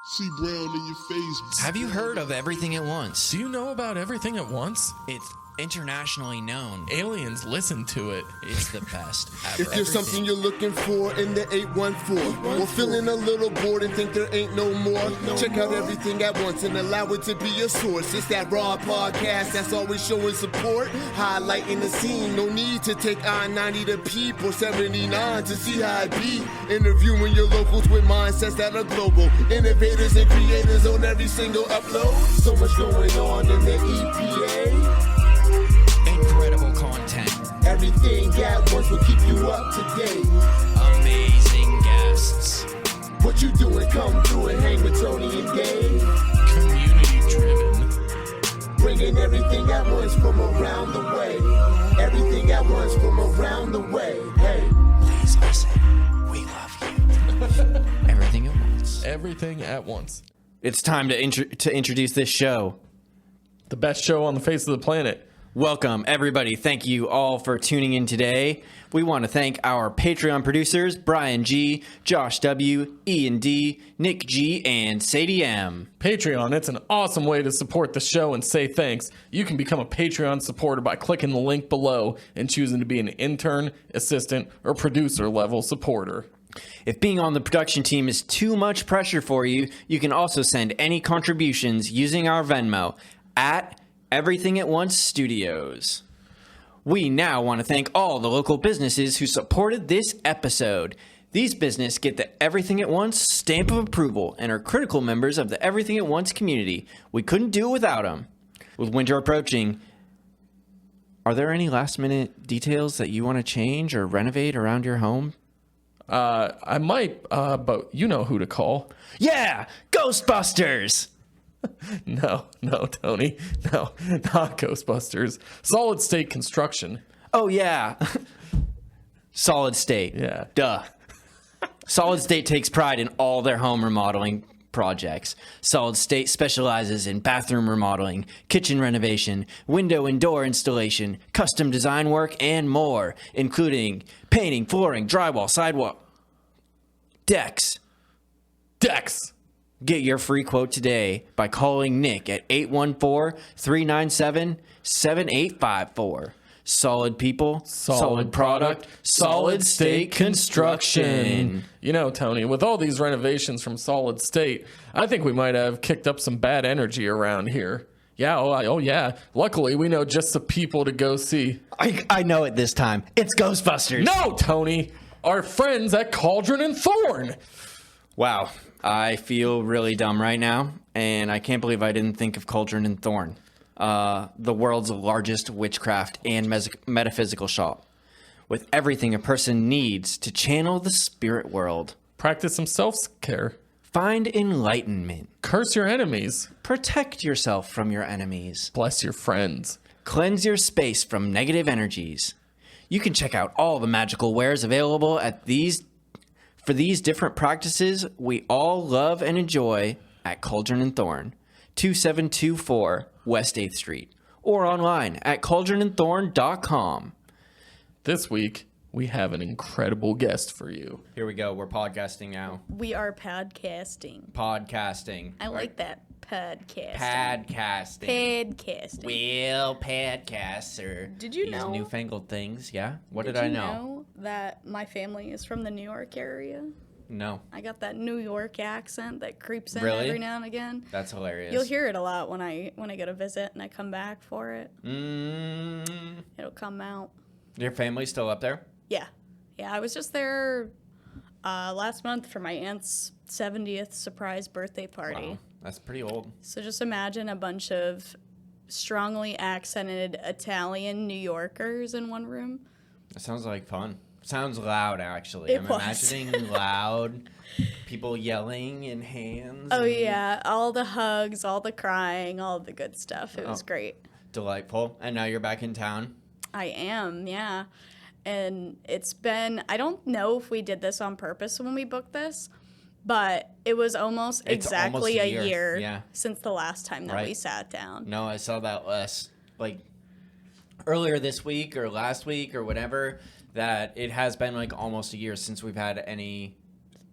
See Brown in your face. Have you heard of Everything at Once? Do you know about Everything at Once? It's internationally known. Aliens listen to it. It's the best ever. If there's something you're looking for in the 814, or feeling a little bored and think there ain't no more, check out Everything at Once and allow it to be your source. It's that raw podcast that's always showing support, highlighting the scene. No need to take I-90 to Peep or 79 to see how it be. Interviewing your locals with mindsets that are global. Innovators and creators on every single upload. So much going on in the EPA. Incredible content. Everything at Once will keep you up to date. Amazing guests. What you doing? Come through and hang with Tony and Dave. Community driven. Bringing everything at once from around the way. Everything at once from around the way. Hey. Please listen. We love you. Everything at Once. Everything at Once. It's time to introduce this show. The best show on the face of the planet. Welcome, everybody. Thank you all for tuning in today. We want to thank our Patreon producers, Brian G., Josh W., Ian D., Nick G., and Sadie M. Patreon, it's an awesome way to support the show and say thanks. You can become a Patreon supporter by clicking the link below and choosing to be an intern, assistant, or producer level supporter. If being on the production team is too much pressure for you, you can also send any contributions using our Venmo at Everything at Once Studios. We now want to thank all the local businesses who supported this episode. These businesses get the Everything at Once stamp of approval and are critical members of the Everything at Once community. We couldn't do it without them. With winter approaching, are there any last minute details that you want to change or renovate around your home? I might, but you know who to call. Yeah, Ghostbusters! No, Tony. No, not Ghostbusters. Solid State Construction. Oh, yeah. Solid State. Yeah. Duh. Solid State takes pride in all their home remodeling projects. Solid State specializes in bathroom remodeling, kitchen renovation, window and door installation, custom design work, and more, including painting, flooring, drywall, sidewalk, decks. Get your free quote today by calling Nick at 814-397-7854. Solid people, solid product, solid state construction. You know, Tony, with all these renovations from Solid State, I think we might have kicked up some bad energy around here. Yeah, oh yeah. Luckily, we know just the people to go see. I know it this time. It's Ghostbusters. No, Tony! Our friends at Cauldron and Thorne! Wow. I feel really dumb right now, and I can't believe I didn't think of Cauldron and Thorne, the world's largest witchcraft and metaphysical shop, with everything a person needs to channel the spirit world. Practice some self-care. Find enlightenment. Curse your enemies. Protect yourself from your enemies. Bless your friends. Cleanse your space from negative energies. You can check out all the magical wares available at for these different practices we all love and enjoy at Cauldron and Thorne, 2724 West 8th Street, or online at cauldronandthorne.com. This week, we have an incredible guest for you. Here we go. We're podcasting now. We are podcasting. I like that. Podcasting. Podcasting. Will podcaster. Did you These know? newfangled things, yeah? What did you I know? know that my family is from the New York area? No. I got that New York accent that creeps in Really? every now and again. That's hilarious. You'll hear it a lot when I go to visit and I come back for it. It'll come out. Your family's still up there? Yeah. I was just there last month for my aunt's 70th surprise birthday party. Wow. That's pretty old. So just imagine a bunch of strongly accented Italian New Yorkers in one room. That sounds like fun. Sounds loud, actually. I'm imagining loud people yelling in hands. Oh, yeah. All the hugs, all the crying, all the good stuff. It was great. Delightful. And now you're back in town? I am, yeah. And it's been, I don't know if we did this on purpose when we booked this, but it was almost exactly a year since the last time that we sat down. No, I saw that earlier this week or last week or whatever, that it has been almost a year since we've had any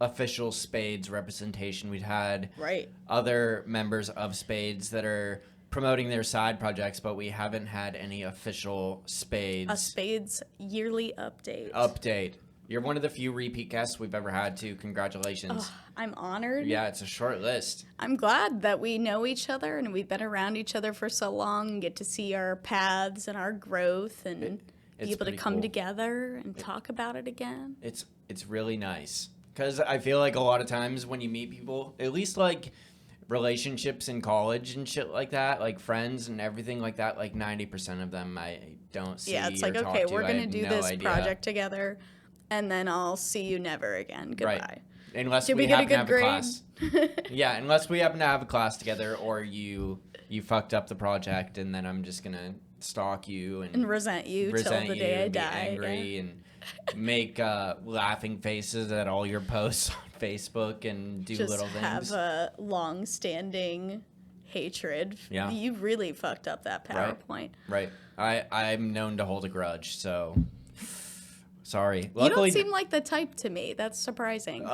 official Spades representation. We've had Right. other members of Spades that are promoting their side projects, but we haven't had any official Spades. A Spades yearly update. You're one of the few repeat guests we've ever had, too. Congratulations. I'm honored. Yeah, it's a short list. I'm glad that we know each other and we've been around each other for so long and get to see our paths and our growth and be able to come together and talk about it again. It's really nice. Because I feel like a lot of times when you meet people, at least like relationships in college and shit like that, like friends and everything like that, like 90% of them I don't see. Yeah, it's like, okay, we're going to do this project together and then I'll see you never again. Goodbye. Right. Unless we happen to have a class. Yeah, unless we happen to have a class together or you fucked up the project and then I'm just going to stalk you and resent you till the day I die. Angry and make laughing faces at all your posts on Facebook and do little things. Just have a long-standing hatred. Yeah. You really fucked up that PowerPoint. Right. I'm known to hold a grudge, so sorry. Luckily, you don't seem like the type to me. That's surprising.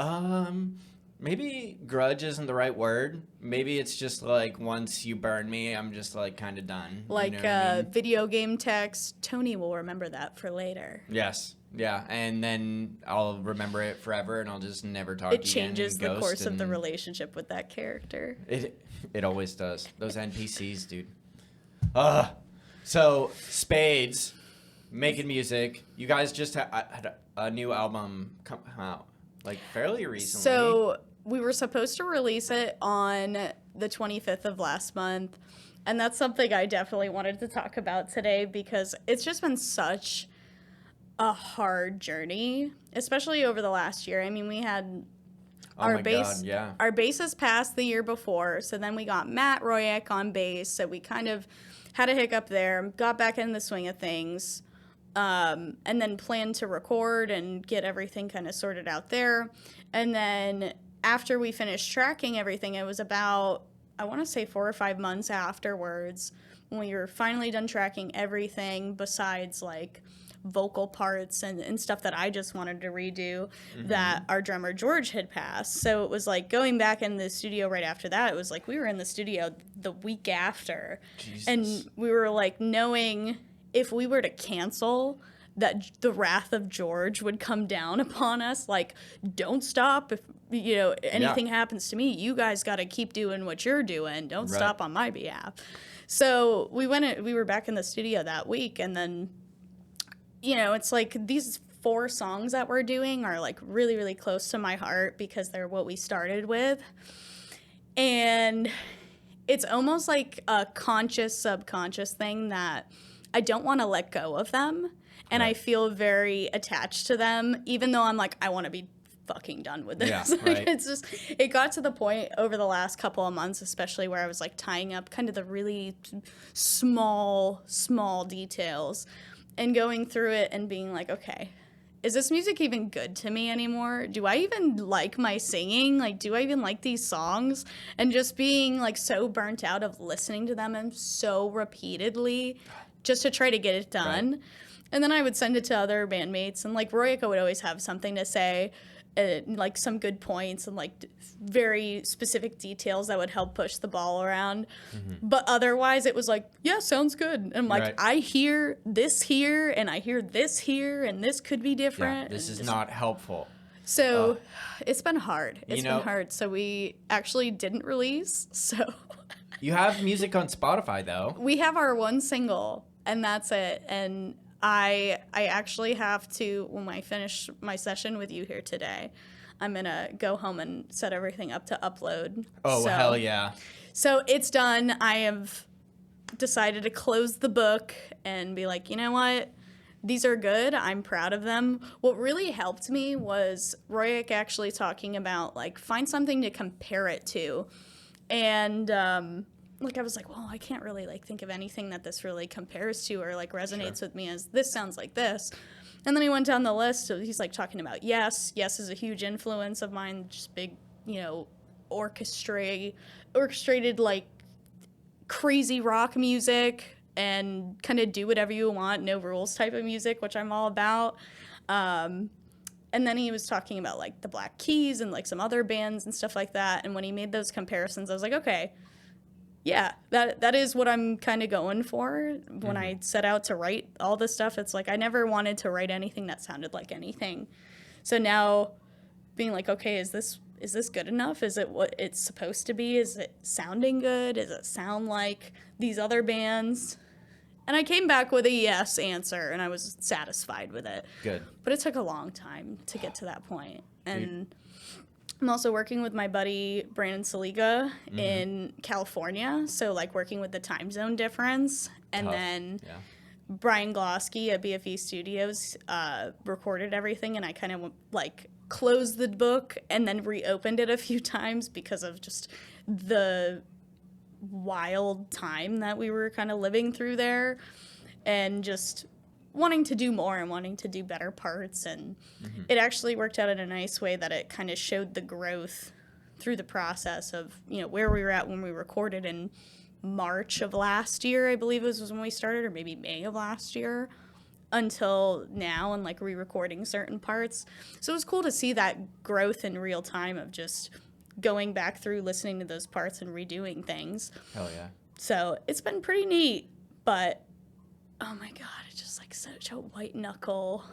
Maybe grudge isn't the right word. Maybe it's just like once you burn me, I'm just like kind of done. Like you know what I mean? Video game text, Tony will remember that for later. Yes. Yeah, and then I'll remember it forever, and I'll just never talk to you again. It changes the course of the relationship with that character. It always does. Those NPCs, dude. So, Spades, making music. You guys just had a new album come out, like, fairly recently. So, we were supposed to release it on the 25th of last month, and that's something I definitely wanted to talk about today because it's just been such a hard journey, especially over the last year. I mean, we had our bassist passed the year before, so then we got Matt Royak on bass, so we kind of had a hiccup there, got back in the swing of things, and then planned to record and get everything kind of sorted out there. And then after we finished tracking everything, it was about, I want to say 4 or 5 months afterwards, when we were finally done tracking everything besides like vocal parts and stuff that I just wanted to redo, that our drummer George had passed. So it was like going back in the studio right after that, it was like we were in the studio the week after. Jesus. And we were like knowing if we were to cancel, that the wrath of George would come down upon us. Like, don't stop. If anything happens to me, you guys got to keep doing what you're doing. Don't stop on my behalf. So we were back in the studio that week, and then it's like these 4 songs that we're doing are like really, really close to my heart because they're what we started with. And it's almost like a conscious, subconscious thing that I don't want to let go of them. And I feel very attached to them, even though I'm like, I want to be fucking done with this. Yeah, right. It's just, it got to the point over the last couple of months, especially where I was like tying up kind of the really small details and going through it and being like, okay, is this music even good to me anymore? Do I even like my singing? Like, do I even like these songs? And just being like so burnt out of listening to them and so repeatedly just to try to get it done. Right. And then I would send it to other bandmates, and like Royaka would always have something to say, like some good points and like very specific details that would help push the ball around. But otherwise it was like, yeah, sounds good. And I'm like, I hear this here and I hear this here and this could be different. Yeah, this is not helpful. So it's been hard. It's been hard. So we actually didn't release. So you have music on Spotify though. We have our one single and that's it. And I actually have to, when I finish my session with you here today, I'm going to go home and set everything up to upload. Oh, so, hell yeah. So it's done. I have decided to close the book and be like, you know what? These are good. I'm proud of them. What really helped me was Royak actually talking about, like, find something to compare it to. And, like, I was like, well, I can't really, like, think of anything that this really compares to or, like, resonates with me as this sounds like this. And then he went down the list. So he's, like, talking about Yes. Yes is a huge influence of mine, just big, orchestrated, like, crazy rock music and kind of do whatever you want, no rules type of music, which I'm all about. And then he was talking about like the Black Keys and like some other bands and stuff like that. And when he made those comparisons, I was like, okay, yeah, that is what I'm kind of going for. When I set out to write all this stuff, it's like I never wanted to write anything that sounded like anything. So now being like, okay, is this good enough? Is it what it's supposed to be? Is it sounding good? Does it sound like these other bands? And I came back with a yes answer, and I was satisfied with it. Good. But it took a long time to get to that point. And I'm also working with my buddy Brandon Saliga in California, so like working with the time zone difference. And then Brian Glosky at BFE Studios recorded everything, and I kind of like closed the book and then reopened it a few times because of just the wild time that we were kind of living through there, and just wanting to do more and wanting to do better parts. And it actually worked out in a nice way that it kind of showed the growth through the process of, you know, where we were at when we recorded in March of last year, I believe was when we started, or maybe May of last year, until now, and like re-recording certain parts. So it was cool to see that growth in real time of just going back through, listening to those parts and redoing things. Hell yeah. So it's been pretty neat, but oh my God, it's just like such a white knuckle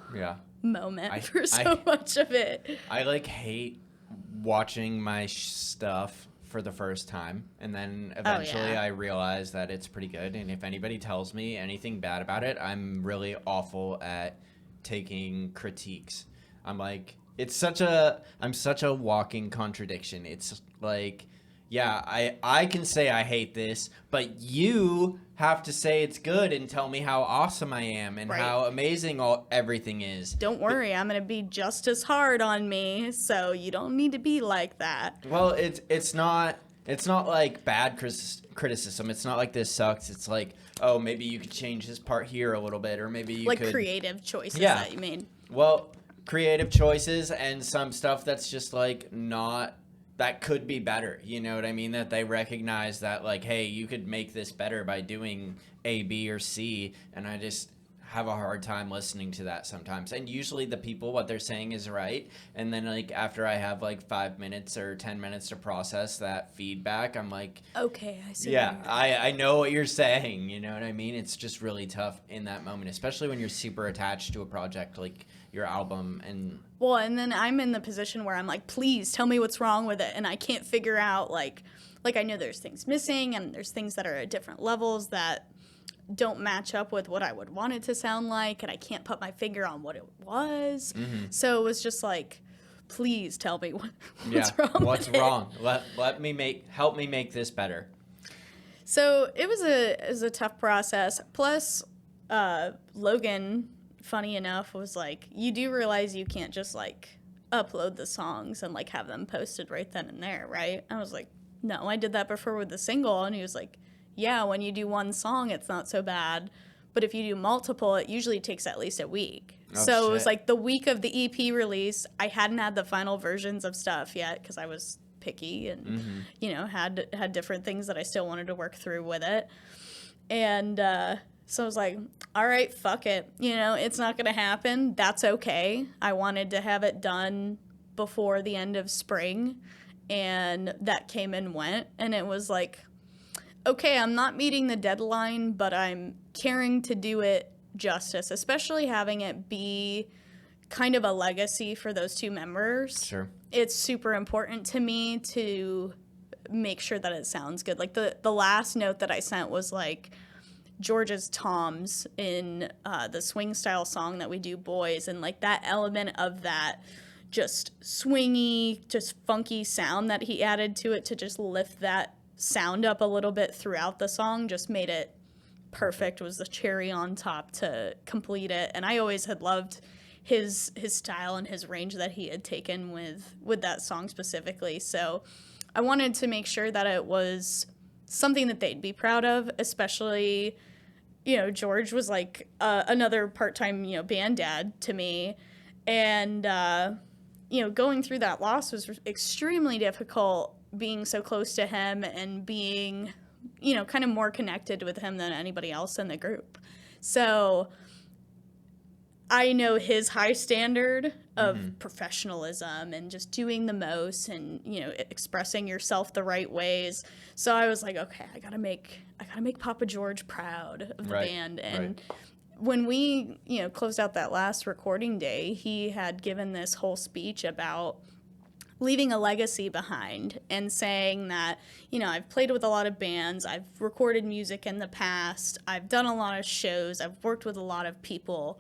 moment for so much of it. I like hate watching my stuff for the first time, and then eventually I realize that it's pretty good. And if anybody tells me anything bad about it, I'm really awful at taking critiques. I'm like, I'm such a walking contradiction. It's like, yeah, I can say I hate this, but you have to say it's good and tell me how awesome I am and how amazing everything is. Don't worry, I'm going to be just as hard on me, so you don't need to be like that. Well, it's not like bad criticism. It's not like this sucks. It's like, oh, maybe you could change this part here a little bit, or maybe you could... Like creative choices that you made. Well, creative choices and some stuff that's just like not... that could be better, you know what I mean? That they recognize that, like, hey, you could make this better by doing A, B, or C, and I just have a hard time listening to that sometimes. And usually the people, what they're saying is right, and then, like, after I have, like, 5 minutes or 10 minutes to process that feedback, I'm like... Okay, I see. Yeah, I know what you're saying, you know what I mean? It's just really tough in that moment, especially when you're super attached to a project like your album. And well, and then I'm in the position where I'm like, please tell me what's wrong with it, and I can't figure out, like I know there's things missing, and there's things that are at different levels that don't match up with what I would want it to sound like, and I can't put my finger on what it was. So it was just like, please tell me what's wrong. What's wrong? Help me make this better. So it was a tough process. Plus, Logan, funny enough, was like, you do realize you can't just like upload the songs and like have them posted right then and there, right? I was like, no, I did that before with the single, and he was like, yeah, when you do one song, it's not so bad. But if you do multiple, it usually takes at least a week. So it was like the week of the EP release, I hadn't had the final versions of stuff yet because I was picky and, you know, had different things that I still wanted to work through with it. And so I was like, all right, fuck it. You know, it's not going to happen. That's okay. I wanted to have it done before the end of spring. And that came and went. And it was like, okay, I'm not meeting the deadline, but I'm caring to do it justice, especially having it be kind of a legacy for those two members. Sure. It's super important to me to make sure that it sounds good. Like the last note that I sent was like George's toms in the swing style song that we do, Boys, and like that element of that just swingy, just funky sound that he added to it to just lift that sound up a little bit throughout the song just made it perfect. Was the cherry on top to complete it. And I always had loved his style and his range that he had taken with that song specifically. So I wanted to make sure that it was something that they'd be proud of, especially, you know, George was like another part-time, you know, band dad to me. And, you know, going through that loss was extremely difficult, being so close to him and being, you know, kind of more connected with him than anybody else in the group. So I know his high standard of professionalism and just doing the most and, you know, expressing yourself the right ways. So I was like, okay, I gotta make Papa George proud of the band. And when we, you know, closed out that last recording day, he had given this whole speech about leaving a legacy behind and saying that, you know, I've played with a lot of bands, I've recorded music in the past, I've done a lot of shows, I've worked with a lot of people,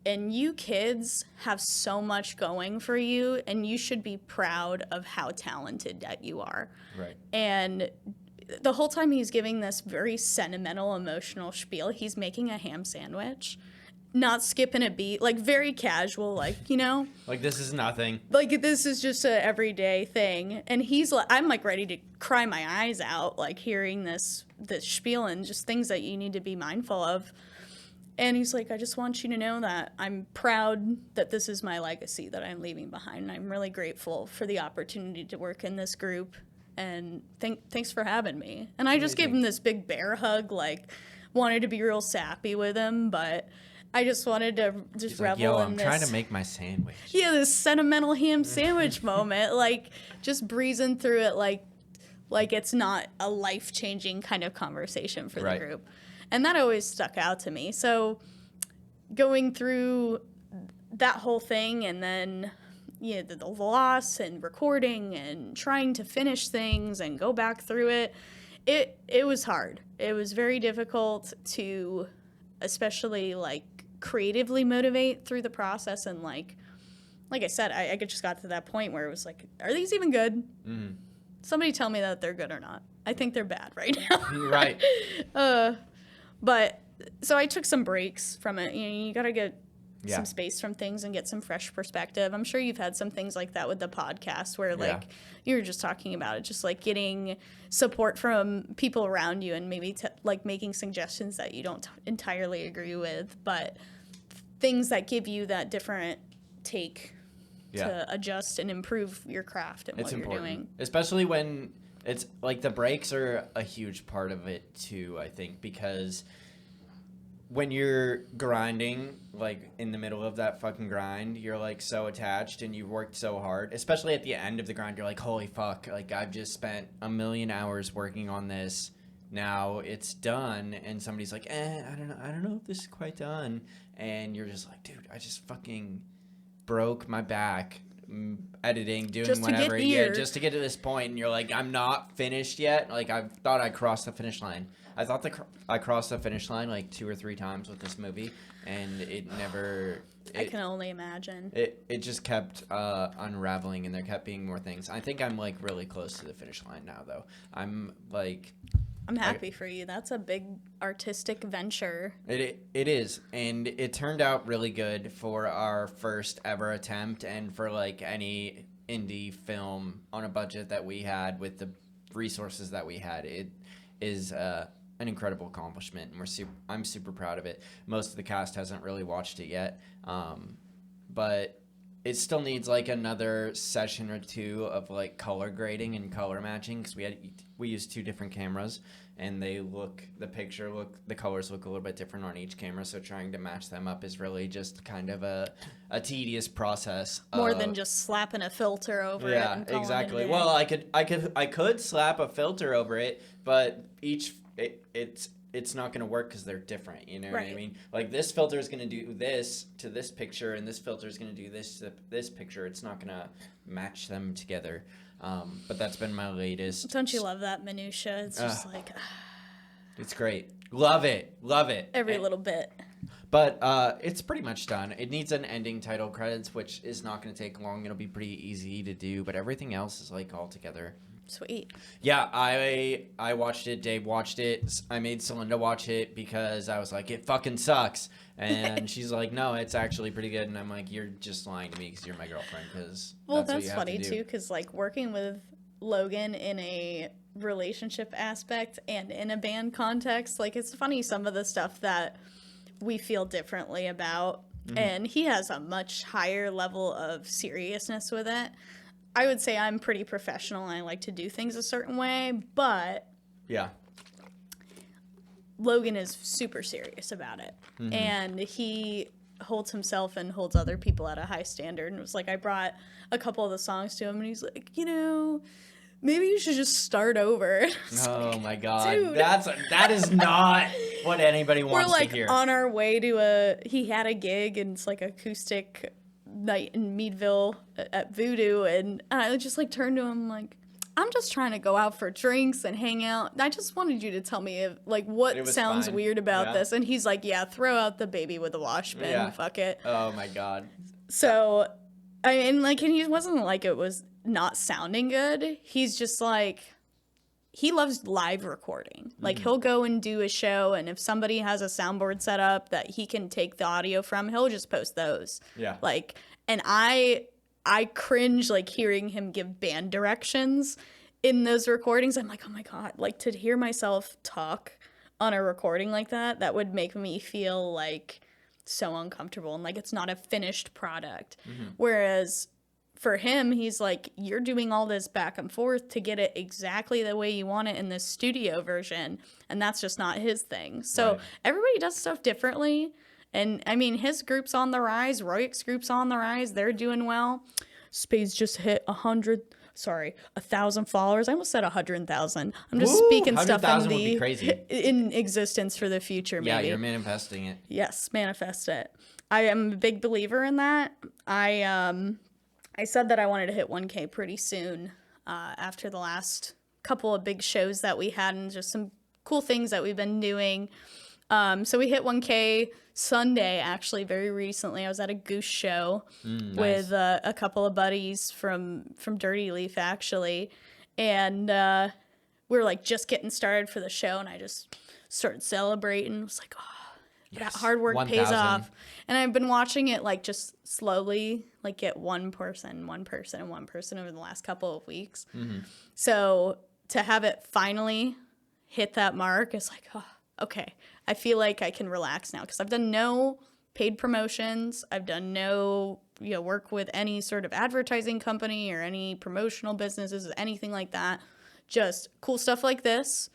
and you kids have so much going for you, and you should be proud of how talented that you are. Right. And the whole time he's giving this very sentimental, emotional spiel, he's making a ham sandwich, not skipping a beat, like very casual, like, you know? Like, this is nothing. Like, this is just an everyday thing. And he's like, I'm like ready to cry my eyes out, like hearing this spiel and just things that you need to be mindful of. And he's like, I just want you to know that I'm proud that this is my legacy that I'm leaving behind. And I'm really grateful for the opportunity to work in this group. And thanks for having me. And I just gave him this big bear hug, like, wanted to be real sappy with him, but I just wanted to just revel in this. I'm trying to make my sandwich. Yeah, this sentimental ham sandwich moment, like, just breezing through it like it's not a life-changing kind of conversation for the group. And that always stuck out to me. So going through that whole thing and then, you know, the loss and recording and trying to finish things and go back through it, it was hard. It was very difficult to especially, like, creatively motivate through the process. And, like I said, I just got to that point where it was like, are these even good? Mm-hmm. Somebody tell me that they're good or not. I think they're bad right now. Right. But so I took some breaks from it. You know, you got to get some space from things and get some fresh perspective. I'm sure you've had some things like that with the podcast where, like, you were just talking about it, just, like, getting support from people around you and maybe, like, making suggestions that you don't entirely agree with, but things that give you that different take to adjust and improve your craft and what you're doing. Especially when it's, like, the breaks are a huge part of it, too, I think, because when you're grinding, like, in the middle of that fucking grind, you're, like, so attached and you've worked so hard. Especially at the end of the grind, you're like, holy fuck, like, I've just spent 1,000,000 hours working on this. Now it's done. And somebody's like, I don't know if this is quite done. And you're just like, dude, I just fucking broke my back editing, doing just whatever. Just to get to this point. And you're like, I'm not finished yet. Like, I thought I crossed the finish line. I thought I crossed the finish line like 2 or 3 times with this movie, and it never. I can only imagine. It just kept unraveling, and there kept being more things. I think I'm, like, really close to the finish line now, though. I'm happy for you. That's a big artistic venture. It is, and it turned out really good for our first ever attempt, and for, like, any indie film on a budget that we had with the resources that we had. It is an incredible accomplishment, and I'm super proud of it. Most of the cast hasn't really watched it yet, but it still needs, like, another session or 2 of, like, color grading and color matching, because we used 2 different cameras, and the colors look a little bit different on each camera, so trying to match them up is really just kind of a tedious process. More than just slapping a filter over it. Yeah, exactly. Well, I could slap a filter over it, but it's not going to work because they're different, you know what I mean? Like, this filter is going to do this to this picture, and this filter is going to do this to this picture. It's not going to match them together. But that's been my latest. Don't you love that minutia? It's just like... It's great. Love it. Every little bit. But it's pretty much done. It needs an ending title credits, which is not going to take long. It'll be pretty easy to do, but everything else is, like, all together. Sweet. Yeah, I watched it. Dave watched it. I made Celinda watch it because I was like, it fucking sucks. And she's like, no, it's actually pretty good. And I'm like, you're just lying to me because you're my girlfriend. That's funny, too, because, like, working with Logan in a relationship aspect and in a band context, like, it's funny some of the stuff that we feel differently about. Mm-hmm. And he has a much higher level of seriousness with it. I would say I'm pretty professional and I like to do things a certain way, but Logan is super serious about it. Mm-hmm. And he holds himself and holds other people at a high standard. And it was like, I brought a couple of the songs to him, and he's like, maybe you should just start over. Oh my God. Dude. That is not what anybody wants to hear. We're on our way to he had a gig, and it's like acoustic night in Meadville at Voodoo. And I just turned to him like, I'm just trying to go out for drinks and hang out. I just wanted you to tell me what sounds fine. Weird about this. And he's like, yeah, throw out the baby with the wash bin. Yeah. Fuck it. Oh my God. So, and he wasn't like it was not sounding good. He's just he loves live recording. He'll go and do a show, and if somebody has a soundboard set up that he can take the audio from, he'll just post those. Yeah. And I cringe hearing him give band directions in those recordings. I'm like, oh my God, to hear myself talk on a recording like that would make me feel so uncomfortable and it's not a finished product. Mm-hmm. Whereas for him, he's you're doing all this back and forth to get it exactly the way you want it in this studio version. And that's just not his thing. So everybody does stuff differently. And I mean, his group's on the rise. Royik's group's on the rise. They're doing well. Spades just hit 1,000 followers. I almost said 100,000. I'm just speaking stuff in existence for the future. Maybe. Yeah, you're manifesting it. Yes, manifest it. I am a big believer in that. I said that I wanted to hit 1K pretty soon after the last couple of big shows that we had and just some cool things that we've been doing. So we hit 1K Sunday, actually, very recently. I was at a Goose show with a couple of buddies from Dirty Leaf, actually. And we were just getting started for the show, and I just started celebrating. I was like, oh, that hard work 1,000. Pays off. And I've been watching it just slowly, get one person over the last couple of weeks. Mm-hmm. So to have it finally hit that mark is oh, okay. I feel like I can relax now because I've done no paid promotions. I've done no work with any sort of advertising company or any promotional businesses, anything like that. Just cool stuff like this,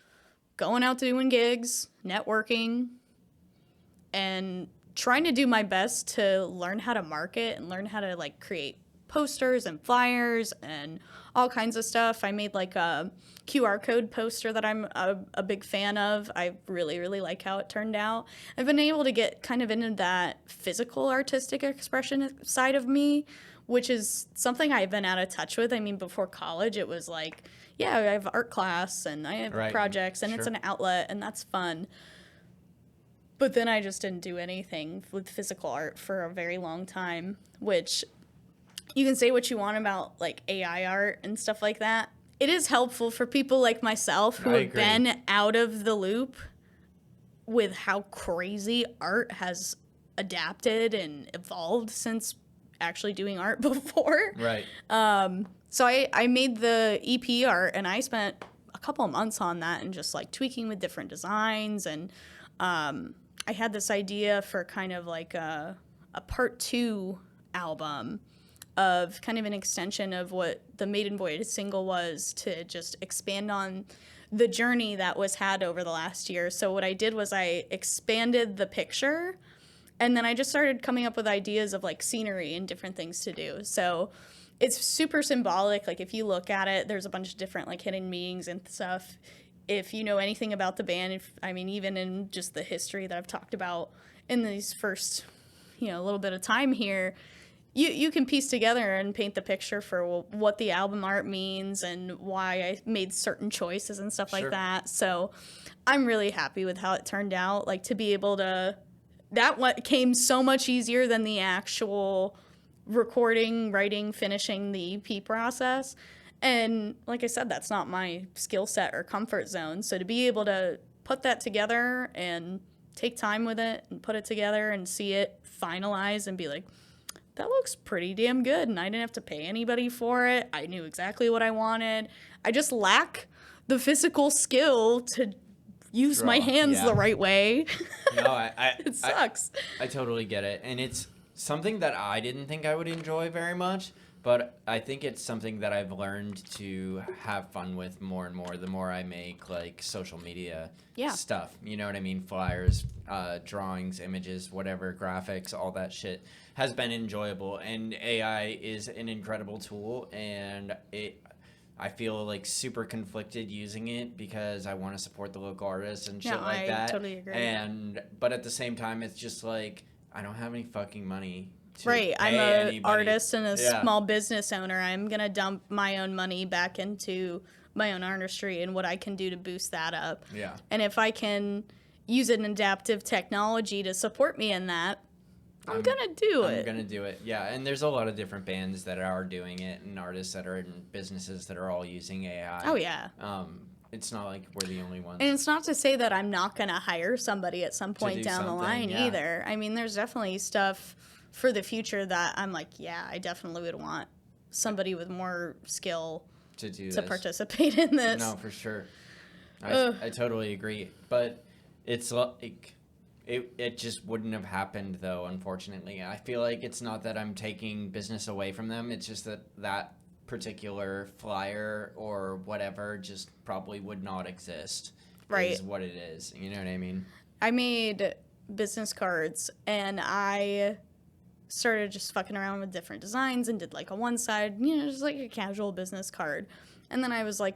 going out to doing gigs, networking, and trying to do my best to learn how to market and learn how to create posters and flyers and all kinds of stuff. I made a QR code poster that I'm a big fan of. I really, really like how it turned out. I've been able to get kind of into that physical artistic expression side of me, which is something I've been out of touch with. I mean, before college, it was I have art class and I have projects and it's an outlet and that's fun. But then I just didn't do anything with physical art for a very long time, which you can say what you want about AI art and stuff like that. It is helpful for people like myself who have been out of the loop with how crazy art has adapted and evolved since actually doing art before. Right. So I made the EP art and I spent a couple of months on that and just tweaking with different designs. And I had this idea for kind of a part 2 album of kind of an extension of what the Maiden Voyage single was to just expand on the journey that was had over the last year. So what I did was I expanded the picture and then I just started coming up with ideas of scenery and different things to do. So it's super symbolic. If you look at it, there's a bunch of different hidden meanings and stuff. If you know anything about the band, even in just the history that I've talked about in these first, little bit of time here, you can piece together and paint the picture for what the album art means and why I made certain choices and stuff like that. So I'm really happy with how it turned out. To be able to, that came so much easier than the actual recording, writing, finishing the EP process. And like I said, that's not my skill set or comfort zone. So to be able to put that together and take time with it and put it together and see it finalized and be that looks pretty damn good. And I didn't have to pay anybody for it. I knew exactly what I wanted. I just lack the physical skill to use my hands the right way. No, it sucks. I totally get it. And it's something that I didn't think I would enjoy very much. But I think it's something that I've learned to have fun with more and more the more I make like social media stuff. You know what I mean? Flyers, drawings, images, whatever, graphics, all that shit has been enjoyable. And AI is an incredible tool, and I feel like super conflicted using it because I want to support the local artists and shit like that. I totally agree. But at the same time, it's just like I don't have any fucking money. Right, I'm an artist and a small business owner. I'm going to dump my own money back into my own artistry and what I can do to boost that up. Yeah. And if I can use an adaptive technology to support me in that, I'm going to do it. I'm going to do it, yeah. And there's a lot of different bands that are doing it and artists that are in businesses that are all using AI. Oh, yeah. It's not like we're the only ones. And it's not to say that I'm not going to hire somebody at some point down the line either. I mean, there's definitely stuff for the future that I'm like, yeah, I definitely would want somebody with more skill to participate in this. No, for sure. I totally agree. But it's like, it just wouldn't have happened, though, unfortunately. I feel like it's not that I'm taking business away from them. It's just that particular flyer or whatever just probably would not exist. Right. Is what it is. You know what I mean? I made business cards, and I started just fucking around with different designs and did like a one side, just like a casual business card. And then I was like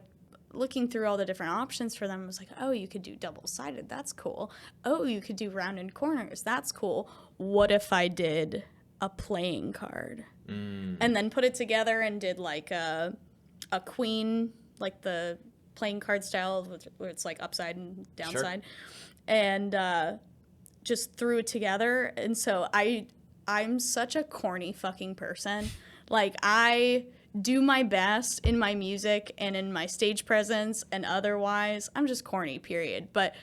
looking through all the different options for them. I was like, oh, you could do double-sided. That's cool. Oh, you could do rounded corners. That's cool. What if I did a playing card? And then put it together and did like a queen, like the playing card style where it's like upside and downside. Sure. And just threw it together. And so I'm such a corny fucking person. Like, I do my best in my music and in my stage presence, and otherwise, I'm just corny, period. But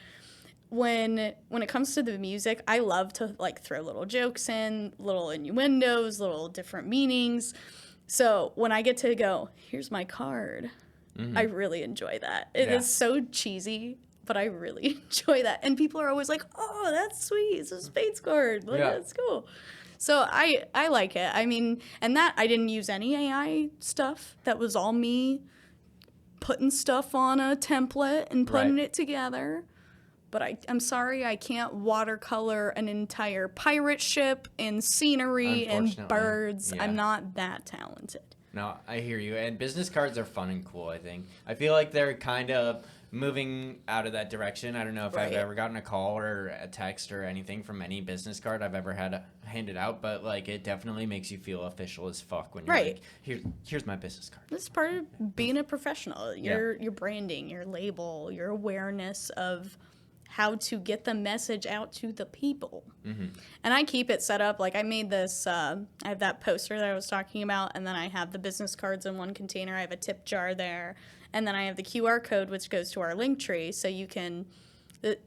when it comes to the music, I love to, like, throw little jokes in, little innuendos, little different meanings. So when I get to go, here's my card, I really enjoy that. It is so cheesy, but I really enjoy that. And people are always like, oh, that's sweet. It's a Spades card. Like, that's cool. So I like it. I mean, and that I didn't use any AI stuff. That was all me putting stuff on a template and putting it together. But I'm sorry, I can't watercolor an entire pirate ship and scenery and birds. I'm not that talented. No, I hear you. And business cards are fun and cool, I think. I feel like they're kind of moving out of that direction. I don't know if I've ever gotten a call or a text or anything from any business card I've ever had handed out, but like it definitely makes you feel official as fuck when you're like, here's my business card. This is part of being a professional. Your branding, your label, your awareness of how to get the message out to the people. And I keep it set up like I made this I have that poster that I was talking about, and then I have the business cards in one container. I have a tip jar there, and then I have the QR code which goes to our link tree. So you can,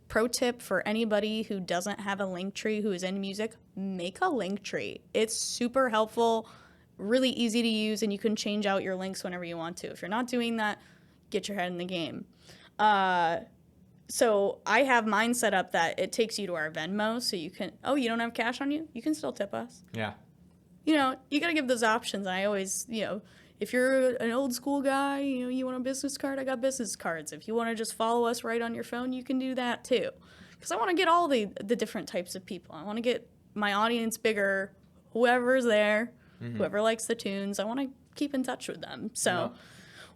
pro tip for anybody who doesn't have a link tree who is in music, make a link tree. It's super helpful, really easy to use, and you can change out your links whenever you want to. If you're not doing that, get your head in the game. So I have mine set up that it takes you to our Venmo, so you can, you don't have cash on you? You can still tip us. Yeah. You got to give those options. I always, if you're an old school guy, you want a business card, I got business cards. If you want to just follow us right on your phone, you can do that too. Because I want to get all the different types of people. I want to get my audience bigger, whoever's there, whoever likes the tunes. I want to keep in touch with them. So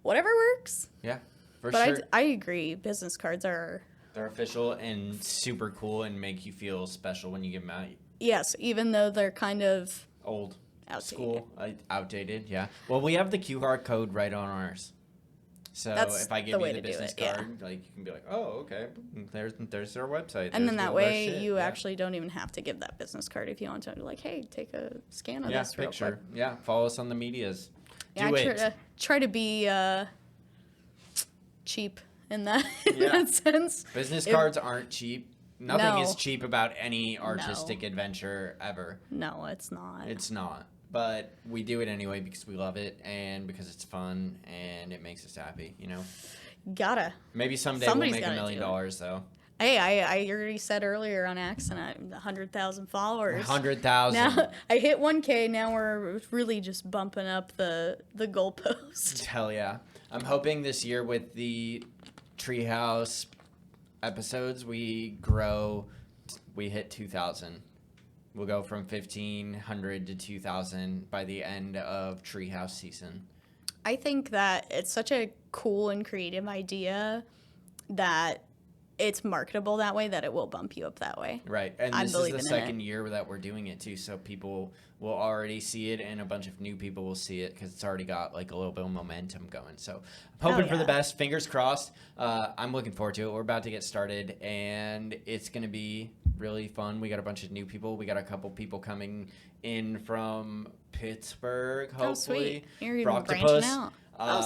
whatever works. Yeah. But I agree. Business cards they're official and super cool and make you feel special when you give them out. Yes, even though they're kind of old, outdated. Outdated. Yeah. Well, we have the QR code right on ours. So if I give you the business card, like you can be like, oh, okay, there's their website. And then that way you actually don't even have to give that business card if you want to. Like, hey, take a scan of this real quick. Yeah, follow us on the medias. Yeah, I try to be cheap in that sense. Business cards aren't cheap. Nothing is cheap about any artistic adventure ever. No, it's not. It's not. But we do it anyway because we love it and because it's fun and it makes us happy, Gotta. Maybe someday we'll make $1 million though. Hey, I already said earlier on accident, 100,000 followers. 100,000. Now I hit 1K. Now we're really just bumping up the goalpost. Hell yeah! I'm hoping this year with the Treehouse episodes we hit 2,000. We'll go from 1,500 to 2,000 by the end of Treehouse season. I think that it's such a cool and creative idea that it's marketable that way, that it will bump you up that way. Right. And this is the second year that we're doing it too, so people will already see it and a bunch of new people will see it because it's already got like a little bit of momentum going. So I'm hoping for the best. Fingers crossed. I'm looking forward to it. We're about to get started and it's going to be really fun. We got a bunch of new people. We got a couple people coming in from Pittsburgh, hopefully. Oh, sweet. You're even branching out.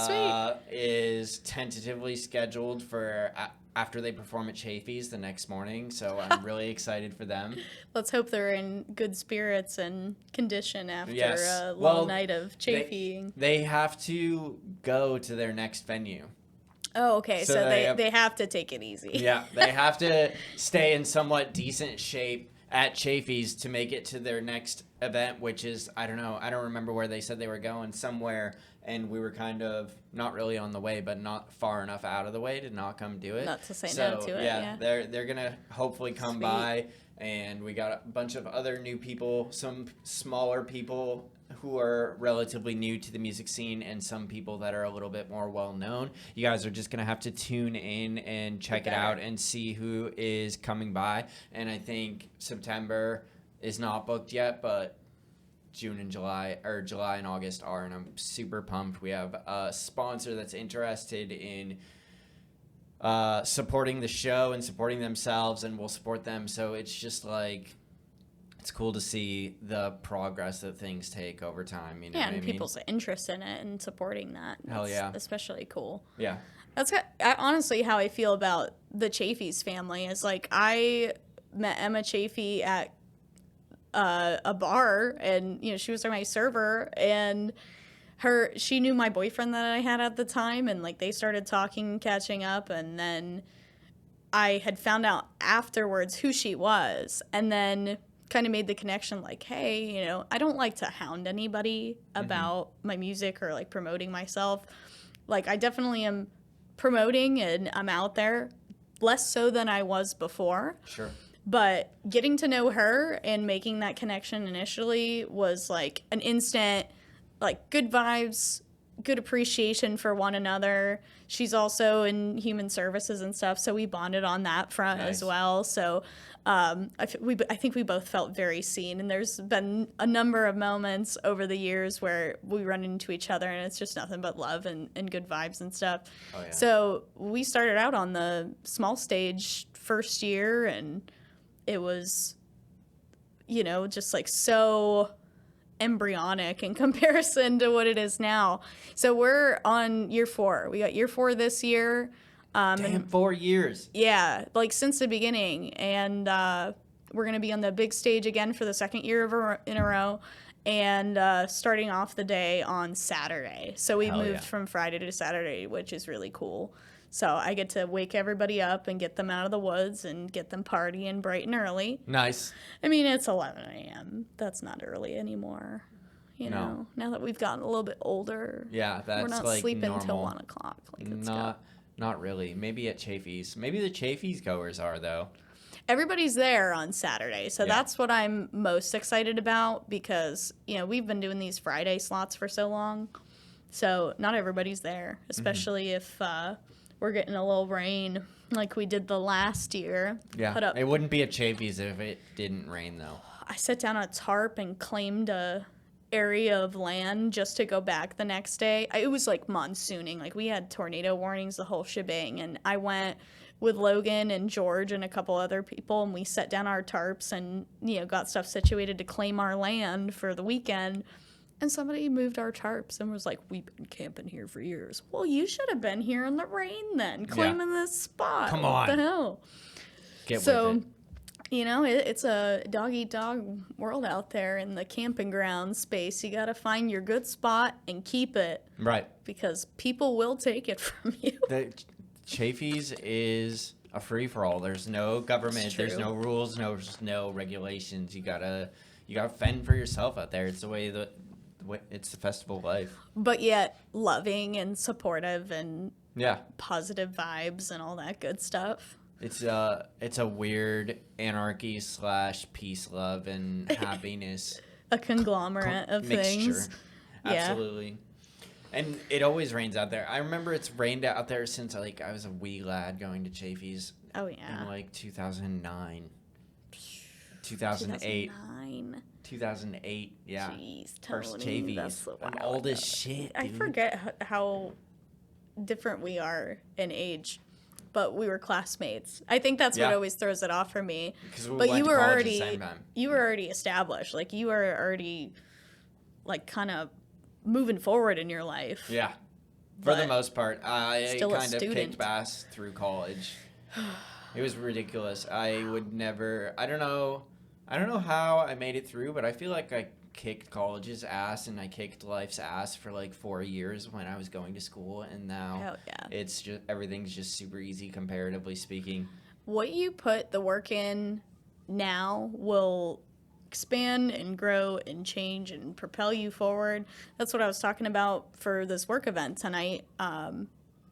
Sweet. Is tentatively scheduled for after they perform at Chafee's the next morning, so I'm really excited for them. Let's hope they're in good spirits and condition after a long night of Chafee. They have to go to their next venue. Oh, okay. So they have to take it easy. Yeah, they have to stay in somewhat decent shape at Chafee's to make it to their next event, which is, I don't know, I don't remember where they said they were going, somewhere, and we were kind of not really on the way, but not far enough out of the way to not come do it. Not to say no to it, yeah. They're going to hopefully come by, and we got a bunch of other new people, some smaller people who are relatively new to the music scene and some people that are a little bit more well-known. You guys are just going to have to tune in and check it out and see who is coming by. And I think September is not booked yet, but June and July and August are, and I'm super pumped. We have a sponsor that's interested in supporting the show and supporting themselves, and we'll support them. So it's just like, it's cool to see the progress that things take over time. You know, and people's interest in it and supporting that. Hell yeah. Especially cool. Yeah. That's honestly how I feel about the Chafee's family. Is like, I met Emma Chafee at a bar, and she was my server, and she knew my boyfriend that I had at the time, and like they started talking, catching up, and then I had found out afterwards who she was, and then kind of made the connection like, hey, I don't like to hound anybody about my music or like promoting myself. Like, I definitely am promoting and I'm out there, less so than I was before. Sure. But getting to know her and making that connection initially was like an instant, like, good vibes, good appreciation for one another. She's also in human services and stuff, so we bonded on that front as well. So I think we both felt very seen, and there's been a number of moments over the years where we run into each other and it's just nothing but love and good vibes and stuff. Oh, yeah. So we started out on the small stage first year, and it was, just like so embryonic in comparison to what it is now. So we're on year 4. We got year 4 this year. Damn, 4 years. Yeah, like since the beginning. And we're going to be on the big stage again for the second year in a row, and starting off the day on Saturday. So we moved from Friday to Saturday, which is really cool. So I get to wake everybody up and get them out of the woods and get them partying bright and early. Nice. I mean, it's 11 a.m. That's not early anymore. Now that we've gotten a little bit older. Yeah, that's we're not like sleeping normal. till 1 o'clock. Like, not really. Maybe at Chafee's. Maybe the Chafee's goers are, though. Everybody's there on Saturday, so that's what I'm most excited about, because we've been doing these Friday slots for so long, so not everybody's there, especially if we're getting a little rain like we did the last year. Yeah, it wouldn't be at Chafee's if it didn't rain, though. I set down a tarp and claimed a area of land just to go back the next day. It was like monsooning. Like, we had tornado warnings, the whole shebang, and I went with Logan and George and a couple other people, and we set down our tarps and got stuff situated to claim our land for the weekend. And somebody moved our tarps and was like, we've been camping here for years. Well, you should have been here in the rain then, claiming this spot. Come on. What the hell? Get with it. It's a dog-eat-dog world out there in the camping ground space. You got to find your good spot and keep it. Right. Because people will take it from you. The Chafee's is a free-for-all. There's no government. There's no rules. No regulations. You gotta fend for yourself out there. It's the way it's the festival of life. But yet loving and supportive and positive vibes and all that good stuff. It's a weird anarchy / peace, love, and happiness. A conglomerate of mixture. Things. Absolutely. And it always rains out there. I remember it's rained out there since I was a wee lad going to Chafee's. Oh yeah. In 2009. 2008. 2008. Yeah. Jeez, First Chafee's. I'm old as shit, dude. I forget how different we are in age. But we were classmates. I think that's what always throws it off for me. But you were already established. Like you were already kind of moving forward in your life. Yeah. For the most part, I kind of kicked bass through college. It was ridiculous. I would never. I don't know how I made it through, but I feel like I kicked college's ass and I kicked life's ass for 4 years when I was going to school, and now it's just everything's just super easy comparatively speaking. What you put the work in now will expand and grow and change and propel you forward. That's what I was talking about for this work event tonight.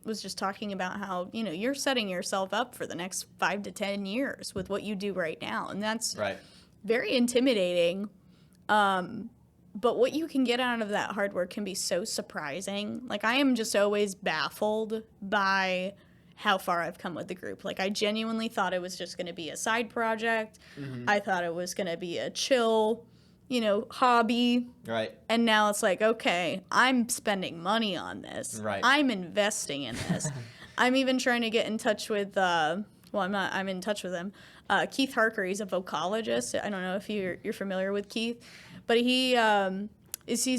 Was just talking about how you're setting yourself up for the next 5 to 10 years with what you do right now, and that's very intimidating. But what you can get out of that hard work can be so surprising. I am just always baffled by how far I've come with the group. I genuinely thought it was just going to be a side project. Mm-hmm. I thought it was going to be a chill, hobby. Right. And now it's okay, I'm spending money on this. Right. I'm investing in this. I'm even trying to get in touch with, I'm in touch with him. Keith Harker, he's a vocalogist. I don't know if you're familiar with Keith, but he's a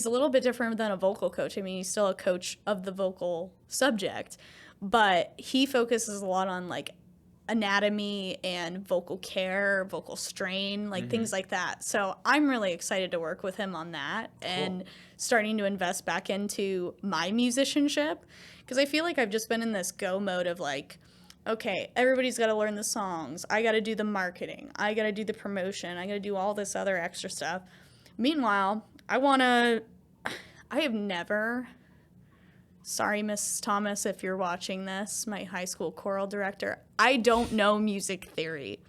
little bit different than a vocal coach. I mean, he's still a coach of the vocal subject, but he focuses a lot on anatomy and vocal care, vocal strain, things like that. So I'm really excited to work with him on that and starting to invest back into my musicianship, because I feel like I've just been in this go mode of okay, everybody's got to learn the songs. I got to do the marketing. I got to do the promotion. I got to do all this other extra stuff. Meanwhile, I have never, sorry, Miss Thomas, if you're watching this, my high school choral director, I don't know music theory.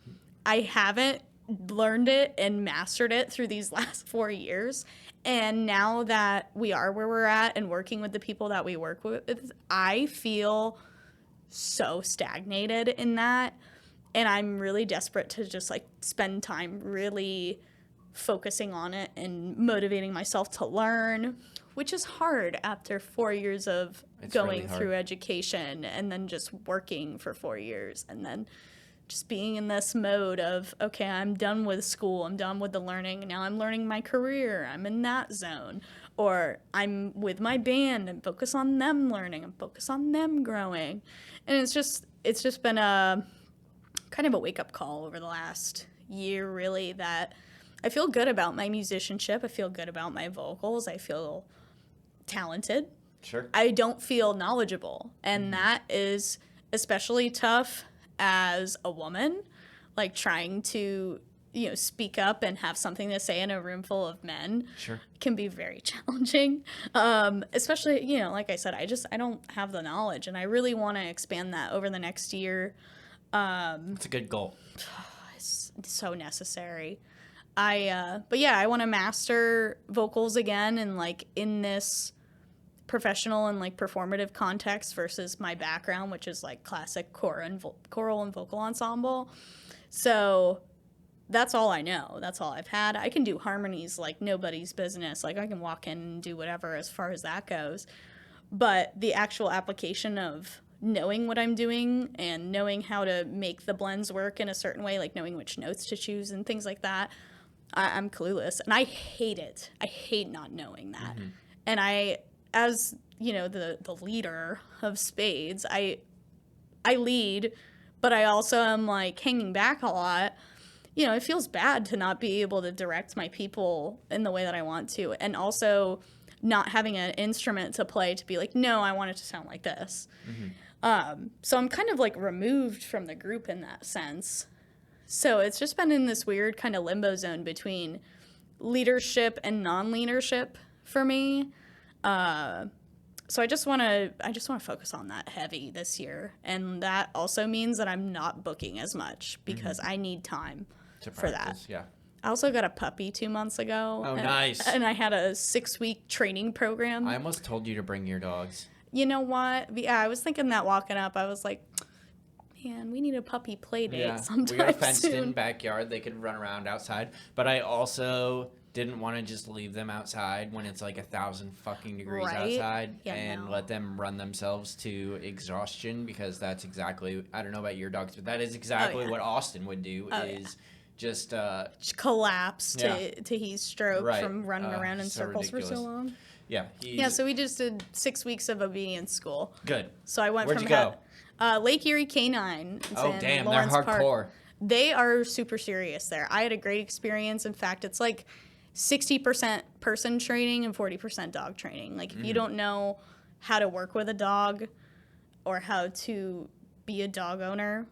I haven't learned it and mastered it through these last 4 years. And now that we are where we're at and working with the people that we work with, I feel so stagnated in that, and I'm really desperate to just spend time really focusing on it and motivating myself to learn, which is hard after 4 years of going through education and then just working for 4 years and then just being in this mode of, okay, I'm done with school, I'm done with the learning, now I'm learning my career, I'm in that zone. Or I'm with my band and focus on them learning and focus on them growing. And it's just been a kind of a wake-up call over the last year, really, that I feel good about my musicianship. I feel good about my vocals. I feel talented. Sure. I don't feel knowledgeable. And that is especially tough as a woman, trying to speak up and have something to say in a room full of men. Sure. Can be very challenging. Especially, like I said, I don't have the knowledge, and I really want to expand that over the next year. It's a good goal. It's so necessary. But yeah, I want to master vocals again, and in this professional and performative context versus my background, which is classic choral and vocal ensemble. So that's all I know. That's all I've had. I can do harmonies like nobody's business. I can walk in and do whatever as far as that goes. But the actual application of knowing what I'm doing and knowing how to make the blends work in a certain way, knowing which notes to choose and things like that, I'm clueless. And I hate it. I hate not knowing that. Mm-hmm. And I, as, the leader of Spades, I lead, but I also am hanging back a lot. It feels bad to not be able to direct my people in the way that I want to. And also not having an instrument to play to be no, I want it to sound like this. So I'm kind of like removed from the group in that sense. So it's just been in this weird kind of limbo zone between leadership and non-leadership for me. So I just want to focus on that heavy this year, and that also means that I'm not booking as much because I need time for that. Yeah. I also got a puppy 2 months ago. Oh, nice. And I had a 6-week training program. I almost told you to bring your dogs. You know what? Yeah, I was thinking that walking up. I was like, man, we need a puppy play date sometime we got a fenced-in soon. backyard. They could run around outside. But I also didn't want to just leave them outside when it's like 1,000 fucking degrees outside and let them run themselves to exhaustion, because that's exactly, I don't know about your dogs, but that is exactly what Austin would do just collapse to heat stroke from running around in circles for so long. Yeah. So we just did 6 weeks of obedience school. Good. So I went Where'd from you go? Lake Erie Canine. It's in They're Lawrence hardcore. Park. They are super serious there. I had a great experience. In fact, it's like 60% person training and 40% dog training. Like, if you don't know how to work with a dog or how to be a dog owner,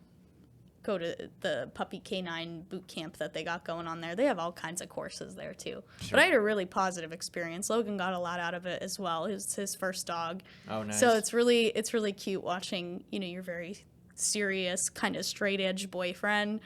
go to the puppy canine boot camp that they got going on there. They have all kinds of courses there too. Sure. But I had a really positive experience. Logan got a lot out of it as well. It was his first dog. Oh, nice. So it's really cute watching, your very serious kind of straight edge boyfriend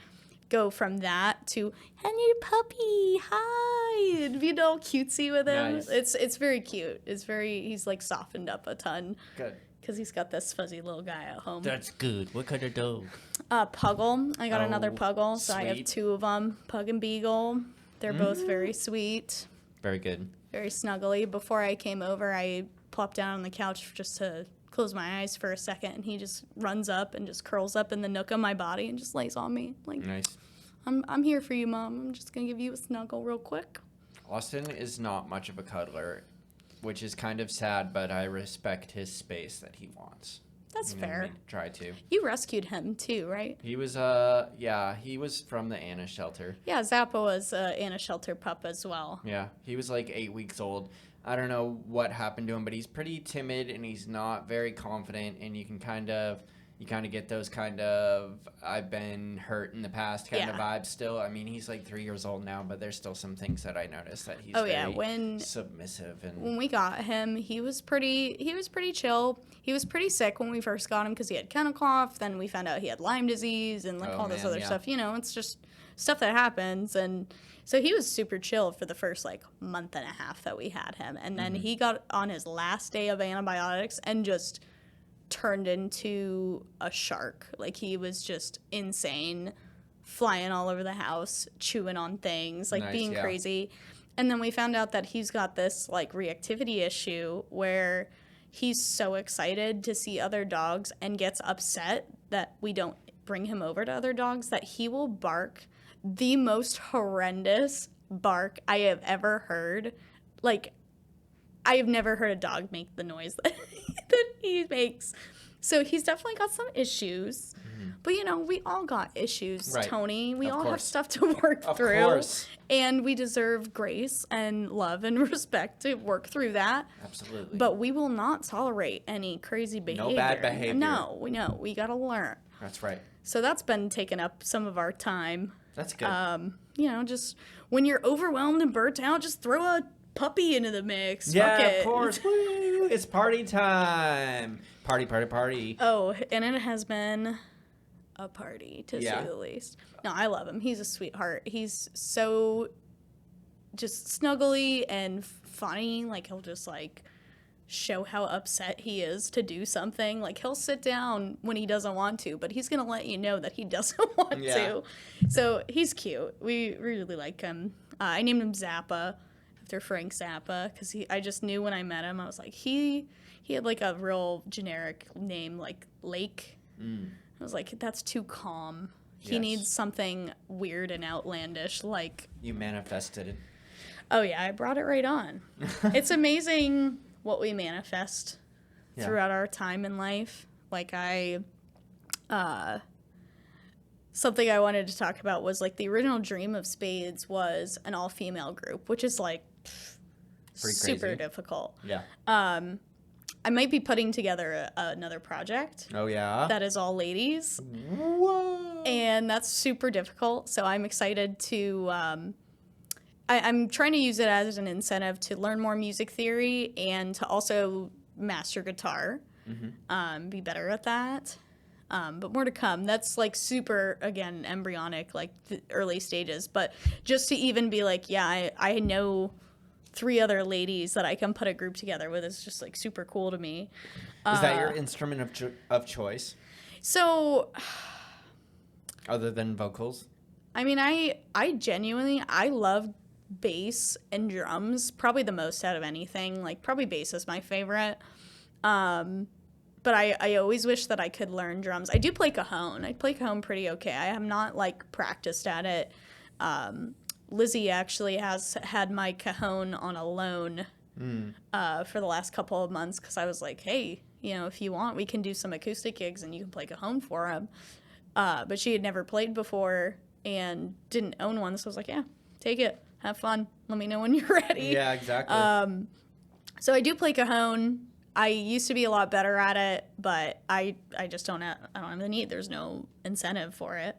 go from that to, and your puppy, hi, and be all cutesy with him. Nice. It's very cute. He's like softened up a ton. Good. Because he's got this fuzzy little guy at home. That's good. What kind of dog? Puggle. I got another Puggle, so sweet. I have 2 of them, Pug and Beagle. They're both very sweet, Very good. very snuggly. Before I came over, I plopped down on the couch just to close my eyes for a second, and he just runs up and just curls up in the nook of my body and just lays on me. Like, Nice. I'm here for you, Mom. I'm just going to give you a snuggle real quick. Austin is not much of a cuddler, which is kind of sad, but I respect his space that he wants. That's fair. Try to. You rescued him too, right? He was he was from the Anna shelter. Yeah, Zappa was Anna shelter pup as well. Yeah, he was like 8 weeks old. I don't know what happened to him, but he's pretty timid and he's not very confident, and you kind of get those kind of I've been hurt in the past kind of vibes still. I mean, he's like 3 years old now, but there's still some things that I noticed that he's very submissive. And when we got him, he was pretty chill. He was pretty sick when we first got him because he had kennel cough. Then we found out he had Lyme disease and all this other stuff. It's just stuff that happens. And so he was super chill for the first like month and a half that we had him. And then he got on his last day of antibiotics and just turned into a shark. Like, he was just insane, flying all over the house, chewing on things, like being crazy. And then we found out that he's got this like reactivity issue where he's so excited to see other dogs and gets upset that we don't bring him over to other dogs that he will bark the most horrendous bark I have ever heard. Like, I have never heard a dog make the noise that he makes. So he's definitely got some issues. But, we all got issues, right, Tony. We all have stuff to work through. Of course. And we deserve grace and love and respect to work through that. Absolutely. But we will not tolerate any crazy behavior. No bad behavior. No, we got to learn. That's right. So that's been taking up some of our time. That's good. Just when you're overwhelmed and burnt out, just throw a puppy into the mix. Yeah, Fuck it. Of course. Woo, it's party time. Party. Oh, and it has been a party, to say the least. No, I love him. He's a sweetheart. He's so just snuggly and funny. Like, he'll just, like, show how upset he is to do something. Like, he'll sit down when he doesn't want to, but he's going to let you know that he doesn't want to. So he's cute. We really like him. I named him Zappa after Frank Zappa because I just knew when I met him, I was like, he had, like, a real generic name, like Lake. I was like, that's too calm. He needs something weird and outlandish, like... You manifested it. Oh, yeah, I brought it right on. It's amazing what we manifest throughout our time in life. Like, something I wanted to talk about was, like, the original dream of Spades was an all-female group, which is, like, super difficult. Yeah. I might be putting together another project. Oh, yeah? That is all ladies. Whoa. And that's super difficult. So I'm excited to... I'm trying to use it as an incentive to learn more music theory and to also master guitar. Be better at that. But more to come. That's like super, again, embryonic, like the early stages. But just to even be like, yeah, I know 3 other ladies that I can put a group together with is just like super cool to me. Is that your instrument of choice? So, other than vocals? I mean, I genuinely, I love bass and drums probably the most out of anything. Like probably bass is my favorite. But I always wish that I could learn drums. I do play cajon. I play cajon pretty okay. I have not, like, practiced at it. Lizzie actually has had my cajon on a loan for the last couple of months because I was like, hey, you know, if you want, we can do some acoustic gigs and you can play cajon for him. But she had never played before and didn't own one, so I was like, yeah, take it. Have fun. Let me know when you're ready. Yeah, exactly. So I do play cajon. I used to be a lot better at it, but I just don't have the need. There's no incentive for it.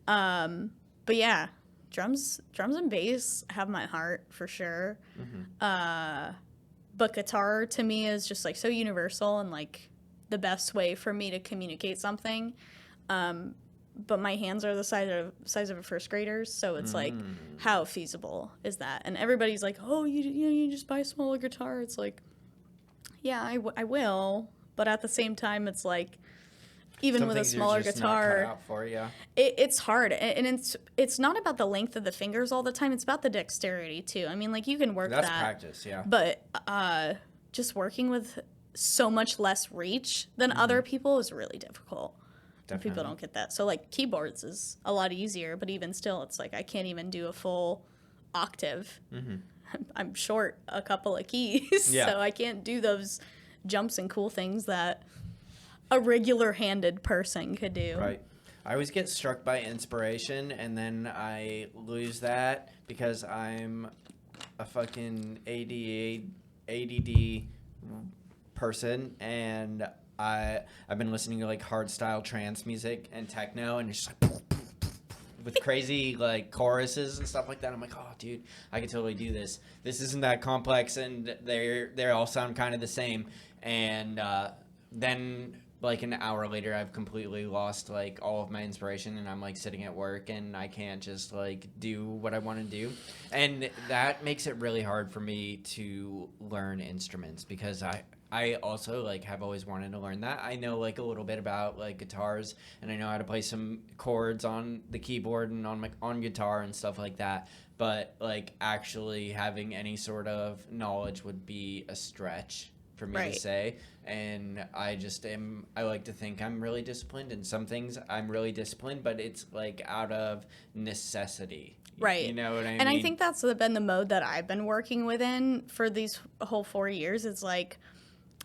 But yeah, drums and bass have my heart for sure. But guitar to me is just like so universal and like the best way for me to communicate something. But my hands are the size of a first grader's, so it's like, how feasible is that? And everybody's like, oh, you just buy a smaller guitar. It's like, yeah, I will, but at the same time, it's like, even Some with a things smaller you're just guitar, not cut out for, yeah. It's hard, and it's not about the length of the fingers all the time. It's about the dexterity too. I mean, like you can work That's that, practice, yeah. but just working with so much less reach than other people is really difficult. Definitely. People don't get that. So like keyboards is a lot easier, but even still, it's like I can't even do a full octave. I'm short a couple of keys, so I can't do those jumps and cool things that a regular-handed person could do. Right. I always get struck by inspiration, and then I lose that because I'm a fucking ADD person, and I've been listening to like hardstyle trance music and techno, and it's just like with crazy like choruses and stuff like that. I'm like, oh, dude, I could totally do this. This isn't that complex, and they all sound kind of the same. And then like an hour later, I've completely lost like all of my inspiration, and I'm like sitting at work, and I can't just like do what I want to do. And that makes it really hard for me to learn instruments because I also like have always wanted to learn that. I know like a little bit about like guitars, and I know how to play some chords on the keyboard and on guitar and stuff like that. But like actually having any sort of knowledge would be a stretch for me to say. And I like to think I'm really disciplined, and some things I'm really disciplined, but it's like out of necessity. Right. You know what I mean? And I think that's been the mode that I've been working within for these whole 4 years. It's like,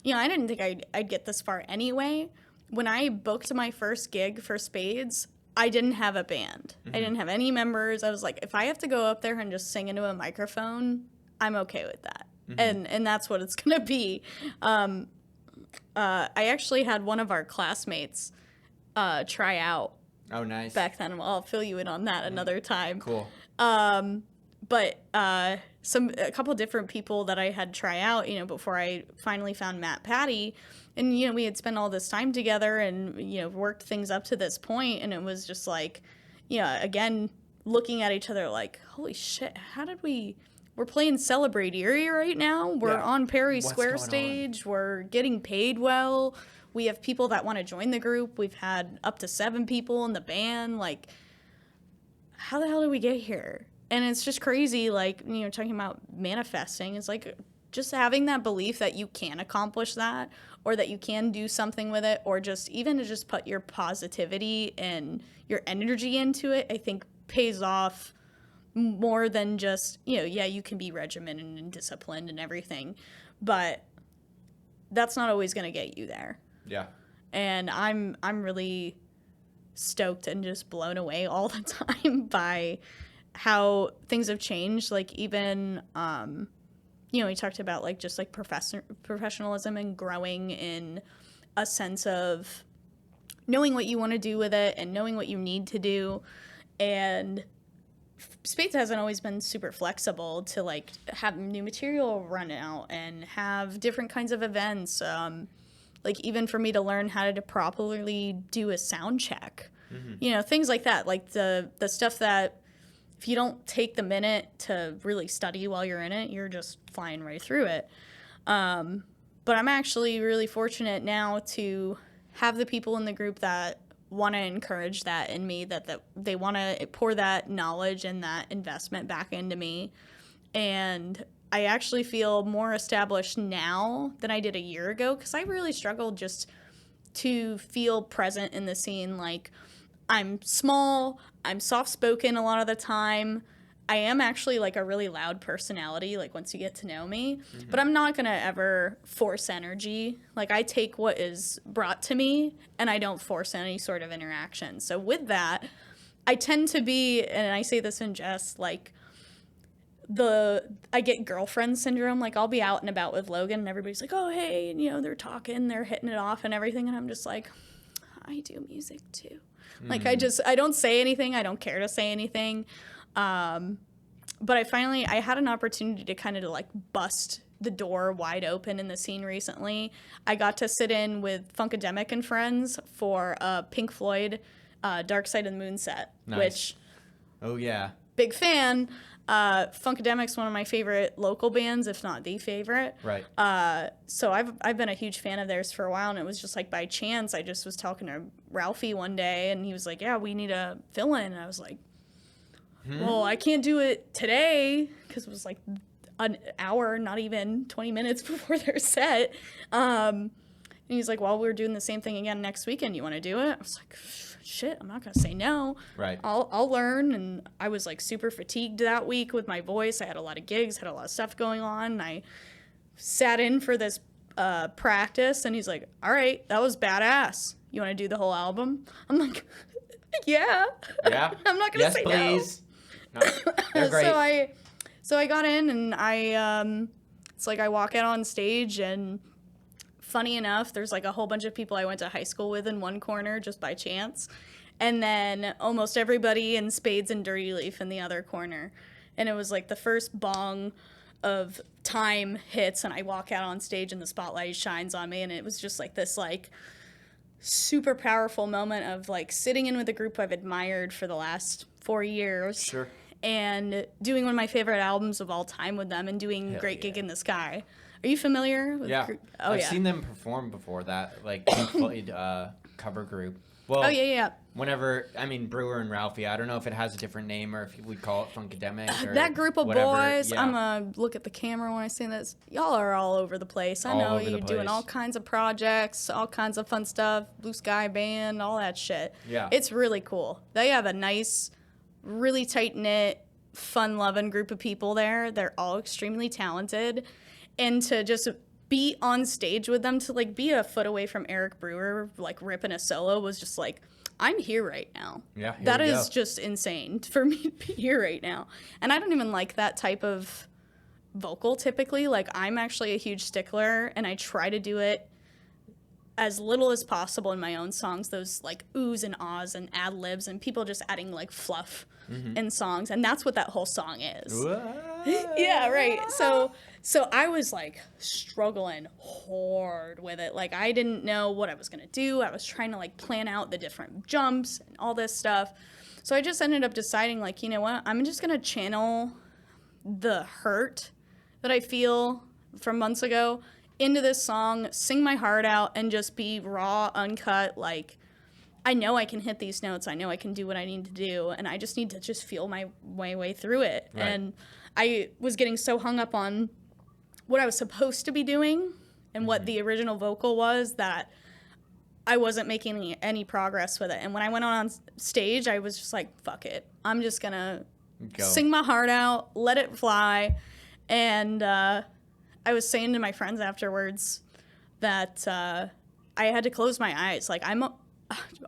you know, I didn't think I'd get this far anyway. When I booked my first gig for Spades, I didn't have a band. I didn't have any members. I was like, if I have to go up there and just sing into a microphone, I'm okay with that. And that's what it's going to be. I actually had one of our classmates try out. Oh, nice. Back then. Well, I'll fill you in on that another time. Cool. But a couple different people that I had try out, you know, before I finally found Matt Patty, and you know, we had spent all this time together and you know worked things up to this point, and it was just like, you know, again looking at each other like, holy shit, how did we? We're playing Celebrate Erie right now. We're on Perry Square stage. We're getting paid well. We have people that want to join the group. We've had up to 7 people in the band. Like, how the hell did we get here? And it's just crazy, like, you know, talking about manifesting. It's like just having that belief that you can accomplish that or that you can do something with it, or just even to just put your positivity and your energy into it, I think pays off more than just, you know, yeah, you can be regimented and disciplined and everything, but that's not always going to get you there. Yeah. And I'm really stoked and just blown away all the time by how things have changed. Like even you know, we talked about like just like professionalism and growing in a sense of knowing what you want to do with it and knowing what you need to do. And Spades hasn't always been super flexible to like have new material run out and have different kinds of events. Like even for me to learn how to properly do a sound check, you know, things like that. Like the stuff that if you don't take the minute to really study while you're in it, you're just flying right through it. But I'm actually really fortunate now to have the people in the group that want to encourage that in me, that they want to pour that knowledge and that investment back into me. And I actually feel more established now than I did a year ago, because I really struggled just to feel present in the scene. Like, I'm small, I'm soft-spoken a lot of the time. I am actually like a really loud personality, like once you get to know me, but I'm not going to ever force energy. Like I take what is brought to me and I don't force any sort of interaction. So with that, I tend to be, and I say this in jest, like I get girlfriend syndrome. Like I'll be out and about with Logan and everybody's like, oh, hey, and, you know, they're talking, they're hitting it off and everything. And I'm just like, I do music too. Like I don't say anything. I don't care to say anything. But I had an opportunity to kind of like bust the door wide open in the scene recently. I got to sit in with Funkademic and Friends for a Pink Floyd Dark Side of the Moon set, which, oh yeah, big fan. Funkademic's one of my favorite local bands, if not the favorite. Right. So I've been a huge fan of theirs for a while, and it was just like by chance. I just was talking to Ralphie one day, and he was like, yeah, we need a fill-in. And I was like, well, I can't do it today because it was like an hour, not even 20 minutes before their set. And he's like, well, we're doing the same thing again next weekend. You want to do it? I was like, shit, I'm not going to say no. Right. I'll learn. And I was like super fatigued that week with my voice. I had a lot of gigs, had a lot of stuff going on. And I sat in for this practice, and he's like, all right, that was badass. You want to do the whole album? I'm like, yeah. Yeah. I'm not going to say please. no. No, they're great. So I got in, and it's like I walk out on stage, and funny enough, there's like a whole bunch of people I went to high school with in one corner just by chance, and then almost everybody in Spades and Dirty Leaf in the other corner. And it was like the first bong of time hits, and I walk out on stage, and the spotlight shines on me, and it was just like this like super powerful moment of like sitting in with a group I've admired for the last 4 years. Sure. And doing one of my favorite albums of all time with them, and doing Great Gig in the Sky. Are you familiar with I've seen them perform before, that like Pink Floyd cover group. Well, whenever, I mean, Brewer and Ralphie, I don't know if it has a different name or if we call it Funkademic or that group of whatever. boys, I'm going to look at the camera when I say this. Y'all are all over the place. I know you're doing all kinds of projects, all kinds of fun stuff, Blue Sky Band, all that shit. Yeah. It's really cool. They have a nice, really tight-knit, fun-loving group of people there. They're all extremely talented. And to just be on stage with them, to like be a foot away from Eric Brewer, like ripping a solo, was just like, I'm here right now. Yeah, that is just insane for me to be here right now. And I don't even like that type of vocal typically. Like, I'm actually a huge stickler, and I try to do it as little as possible in my own songs, those like oohs and ahs and ad libs and people just adding like fluff in songs. And that's what that whole song is. Yeah, right. So I was like struggling hard with it. Like, I didn't know what I was going to do. I was trying to like plan out the different jumps and all this stuff. So I just ended up deciding, like, you know what? I'm just going to channel the hurt that I feel from months ago into this song, sing my heart out, and just be raw, uncut. Like, I know I can hit these notes. I know I can do what I need to do, and I just need to just feel my way through it. Right. And I was getting so hung up on what I was supposed to be doing and what the original vocal was that I wasn't making any progress with it. And when I went on stage, I was just like, fuck it. I'm just going to sing my heart out, let it fly. And I was saying to my friends afterwards that I had to close my eyes. Like, I'm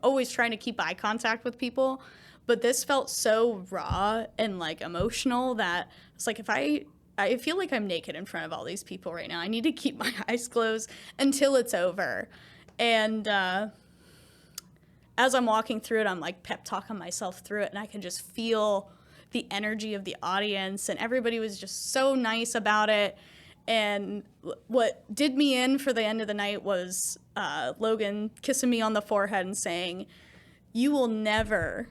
always trying to keep eye contact with people, but this felt so raw and like emotional that it's like, if I I feel like I'm naked in front of all these people right now. I need to keep my eyes closed until it's over. And as I'm walking through it, I'm like pep talking myself through it, and I can just feel the energy of the audience, and everybody was just so nice about it. And what did me in for the end of the night was Logan kissing me on the forehead and saying, "You will never,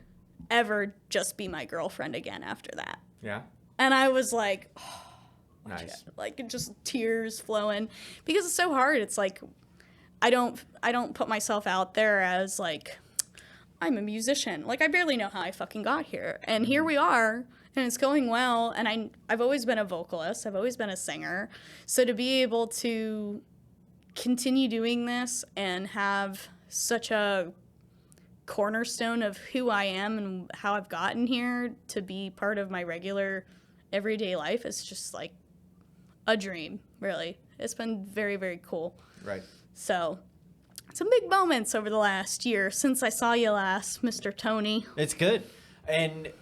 ever just be my girlfriend again after that." Yeah. And I was like, oh, nice. Like just tears flowing, because it's so hard. It's like I don't put myself out there as like I'm a musician. Like I barely know how I fucking got here, and here we are. And it's going well, and I've always been a vocalist. I've always been a singer. So to be able to continue doing this and have such a cornerstone of who I am and how I've gotten here to be part of my regular everyday life is just like a dream, really. It's been very, very cool. Right. So some big moments over the last year since I saw you last, Mr. Tony. It's good. And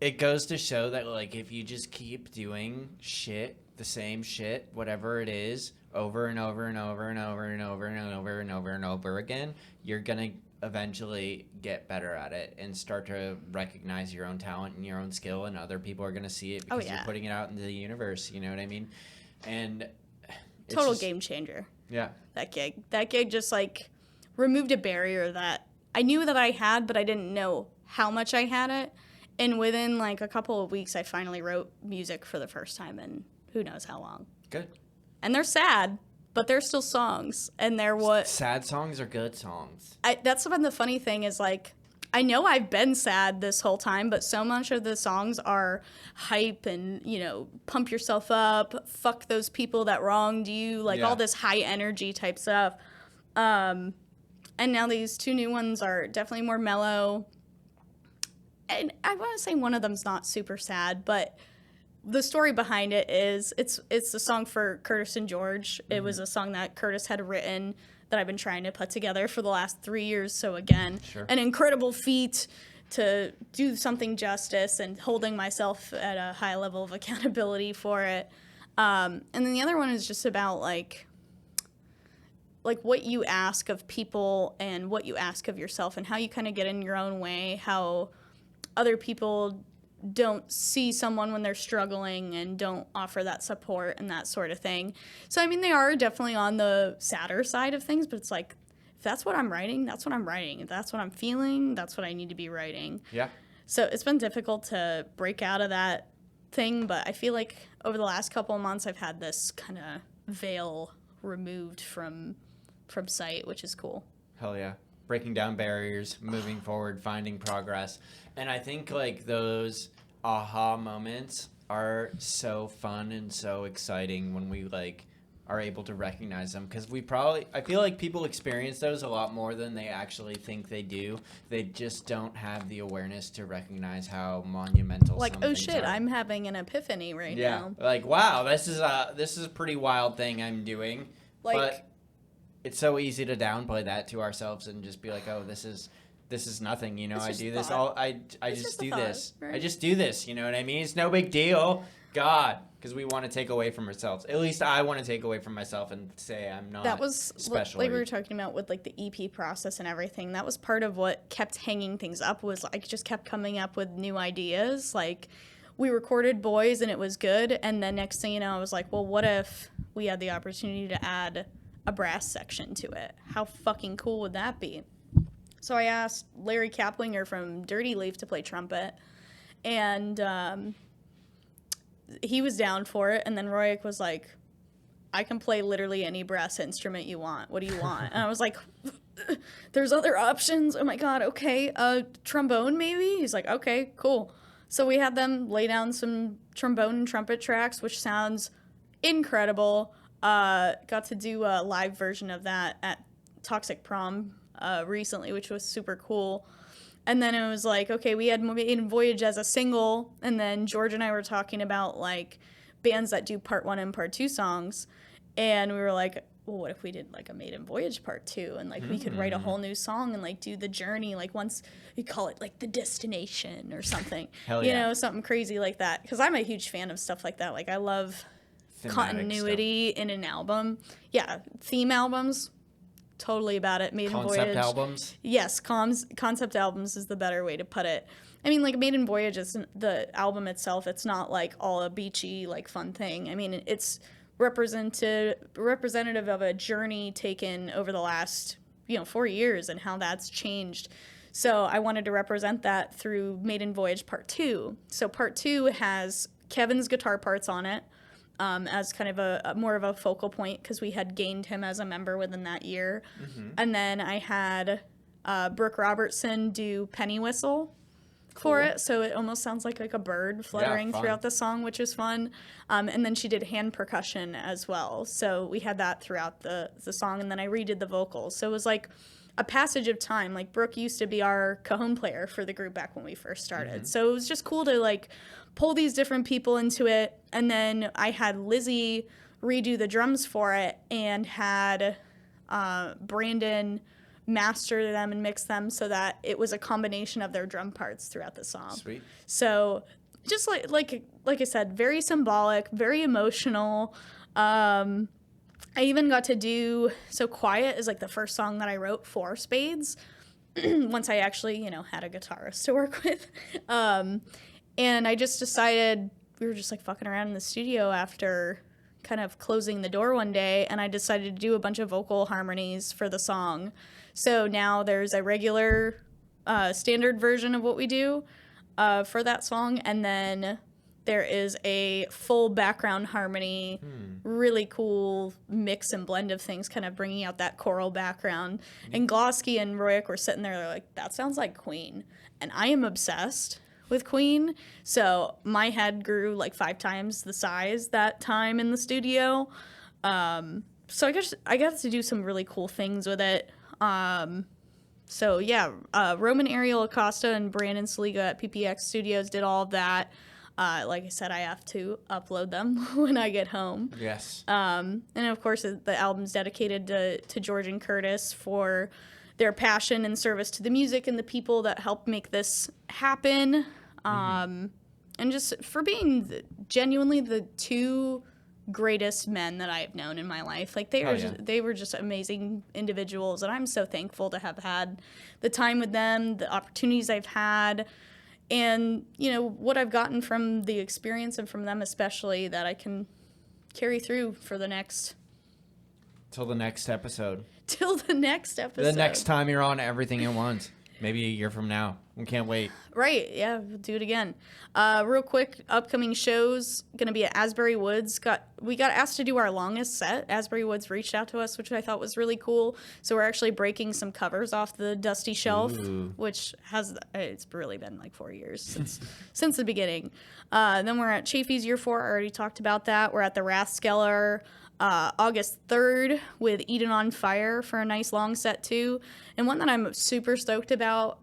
it goes to show that, like, if you just keep doing shit, the same shit, whatever it is, over and over and over and over and over and over and over and over again, you're going to eventually get better at it and start to recognize your own talent and your own skill, and other people are going to see it because you're putting it out into the universe, you know what I mean? And total game changer. Yeah. That gig just, like, removed a barrier that I knew that I had, but I didn't know how much I had it. And within, like, a couple of weeks, I finally wrote music for the first time in who knows how long. Good. And they're sad, but they're still songs. And they're what... Sad songs are good songs. That's been the funny thing is, like, I know I've been sad this whole time, but so much of the songs are hype and, you know, pump yourself up, fuck those people that wronged you, like, all this high energy type stuff. And now these two new ones are definitely more mellow. And I want to say one of them's not super sad, but the story behind it is it's a song for Curtis and George. Mm-hmm. It was a song that Curtis had written that I've been trying to put together for the last 3 years. So again, an incredible feat to do something justice and holding myself at a high level of accountability for it. And then the other one is just about like what you ask of people and what you ask of yourself and how you kind of get in your own way, how other people don't see someone when they're struggling and don't offer that support and that sort of thing. So, I mean, they are definitely on the sadder side of things, but it's like, if that's what I'm writing, that's what I'm writing. If that's what I'm feeling, that's what I need to be writing. Yeah. So it's been difficult to break out of that thing, but I feel like over the last couple of months, I've had this kind of veil removed from sight, which is cool. Hell yeah. Breaking down barriers, moving forward, finding progress. And I think, like, those aha moments are so fun and so exciting when we, like, are able to recognize them. Because I feel like people experience those a lot more than they actually think they do. They just don't have the awareness to recognize how monumental like, some oh things shit, are. I'm having an epiphany right now. Yeah, like, wow, this is a pretty wild thing I'm doing. Like, but it's so easy to downplay that to ourselves and just be like, oh, this is nothing, you know. I do this all. I just do this. Right? I just do this. You know what I mean? It's no big deal. God, because we want to take away from ourselves. At least I want to take away from myself and say I'm not. That was special. Like we were talking about with like the EP process and everything. That was part of what kept hanging things up. Was I just kept coming up with new ideas. Like we recorded Boys and it was good, and then next thing you know, I was like, well, what if we had the opportunity to add a brass section to it? How fucking cool would that be? So I asked Larry Kaplinger from Dirty Leaf to play trumpet, and he was down for it. And then Royak was like, I can play literally any brass instrument you want. What do you want? And I was like, there's other options. Oh my God, okay. Trombone maybe? He's like, okay, cool. So we had them lay down some trombone and trumpet tracks, which sounds incredible. Got to do a live version of that at Toxic Prom recently, which was super cool. And then it was like, okay, we had made Voyage as a single, and then George and I were talking about like bands that do part 1 and part 2 songs, and we were like, well, what if we did like a Maiden Voyage Part 2 and like we could write a whole new song and like do the journey, like once you call it like the destination or something. Hell you yeah. know, something crazy like that, because I'm a huge fan of stuff like that. Like I love continuity in an album. Yeah, theme albums, totally about it. Maiden Concept Voyage albums? Yes, concept albums is the better way to put it. I mean, like Maiden Voyage is the album itself. It's not like all a beachy, like fun thing. I mean, it's representative of a journey taken over the last, 4 years and how that's changed. So I wanted to represent that through Maiden Voyage Part 2. So Part 2 has Kevin's guitar parts on it, as kind of a more of a focal point because we had gained him as a member within that year. And then I had Brooke Robertson do penny whistle for it, so it almost sounds like a bird fluttering throughout the song, which is fun. And then she did hand percussion as well, so we had that throughout the song, and then I redid the vocals. So it was like a passage of time. Like Brooke used to be our cajon player for the group back when we first started, so it was just cool to like pull these different people into it. And then I had Lizzie redo the drums for it and had Brandon master them and mix them so that it was a combination of their drum parts throughout the song. Sweet. So just like I said, very symbolic, very emotional. I even got to do, so Quiet is like the first song that I wrote for Spades once I actually, had a guitarist to work with. And I just decided, we were just like fucking around in the studio after kind of closing the door one day, and I decided to do a bunch of vocal harmonies for the song. So now there's a regular standard version of what we do for that song, and then there is a full background harmony, really cool mix and blend of things, kind of bringing out that choral background. And Glosky and Royak were sitting there, they're like, that sounds like Queen. And I am obsessed with Queen, so my head grew like 5 times the size that time in the studio. So I guess I got to do some really cool things with it. So yeah, Roman Ariel Acosta and Brandon Saliga at PPX Studios did all of that. Like I said, I have to upload them when I get home. Yes. And of course, the album's dedicated to George and Curtis for their passion and service to the music and the people that helped make this happen. And just for being genuinely the 2 greatest men that I've known in my life. Like they were just amazing individuals, and I'm so thankful to have had the time with them, the opportunities I've had, and what I've gotten from the experience and from them especially that I can carry through for the next till the next episode. The next time you're on Everything at Once. Maybe a year from now. We can't wait. Right, yeah, we'll do it again. Real quick, upcoming shows, going to be at Asbury Woods. We got asked to do our longest set. Asbury Woods reached out to us, which I thought was really cool. So we're actually breaking some covers off the dusty shelf, which it's really been like 4 years since the beginning. Then we're at Chafee's Year 4. I already talked about that. We're at the Rathskeller August 3rd with Eden on Fire for a nice long set too. And one that I'm super stoked about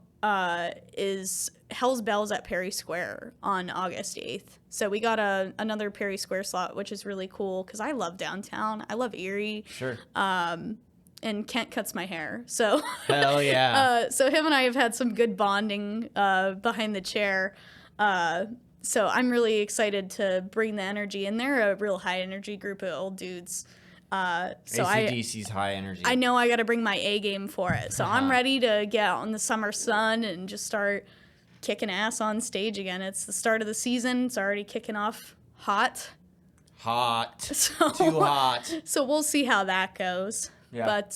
is Hell's Bells at Perry Square on August 8th. So we got another Perry Square slot, which is really cool because I love downtown. I love Erie. Sure. And Kent cuts my hair. So hell yeah. So him and I have had some good bonding behind the chair. So I'm really excited to bring the energy, and they're a real high energy group of old dudes. AC/DC's high energy. I know I got to bring my A game for it. So I'm ready to get out in the summer sun and just start kicking ass on stage again. It's the start of the season. It's already kicking off hot. So, too hot. So we'll see how that goes. Yeah. But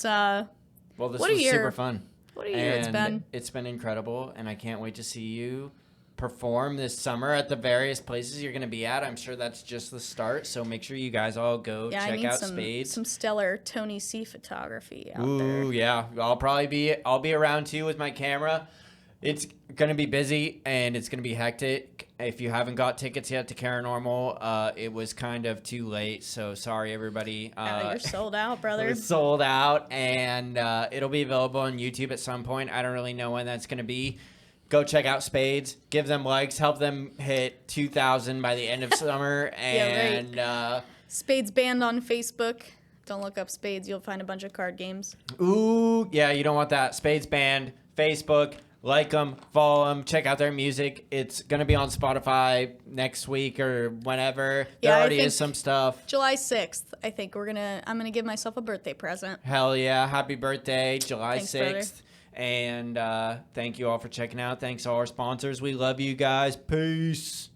well, this was super fun. What a year it's been. It's been incredible, and I can't wait to see you perform this summer at the various places you're going to be at. I'm sure that's just the start, so make sure you guys all go check out Spades. Some stellar Tony C photography out there. Ooh, yeah. I'll be around too with my camera. It's going to be busy and it's going to be hectic. If you haven't got tickets yet to KARANORMAL, it was kind of too late, so sorry everybody. You're sold out, brother. It's sold out, and it'll be available on YouTube at some point. I don't really know when that's going to be. Go check out Spades, give them likes, help them hit 2,000 by the end of summer, and Spades Band on Facebook. Don't look up Spades. You'll find a bunch of card games. Ooh, yeah, you don't want that. Spades Band, Facebook. Like them, follow them, check out their music. It's going to be on Spotify next week or whenever. There already is some stuff. July 6th, I think I'm going to give myself a birthday present. Hell yeah. Happy birthday, July 6th. Brother. And thank you all for checking out. Thanks to all our sponsors. We love you guys. Peace.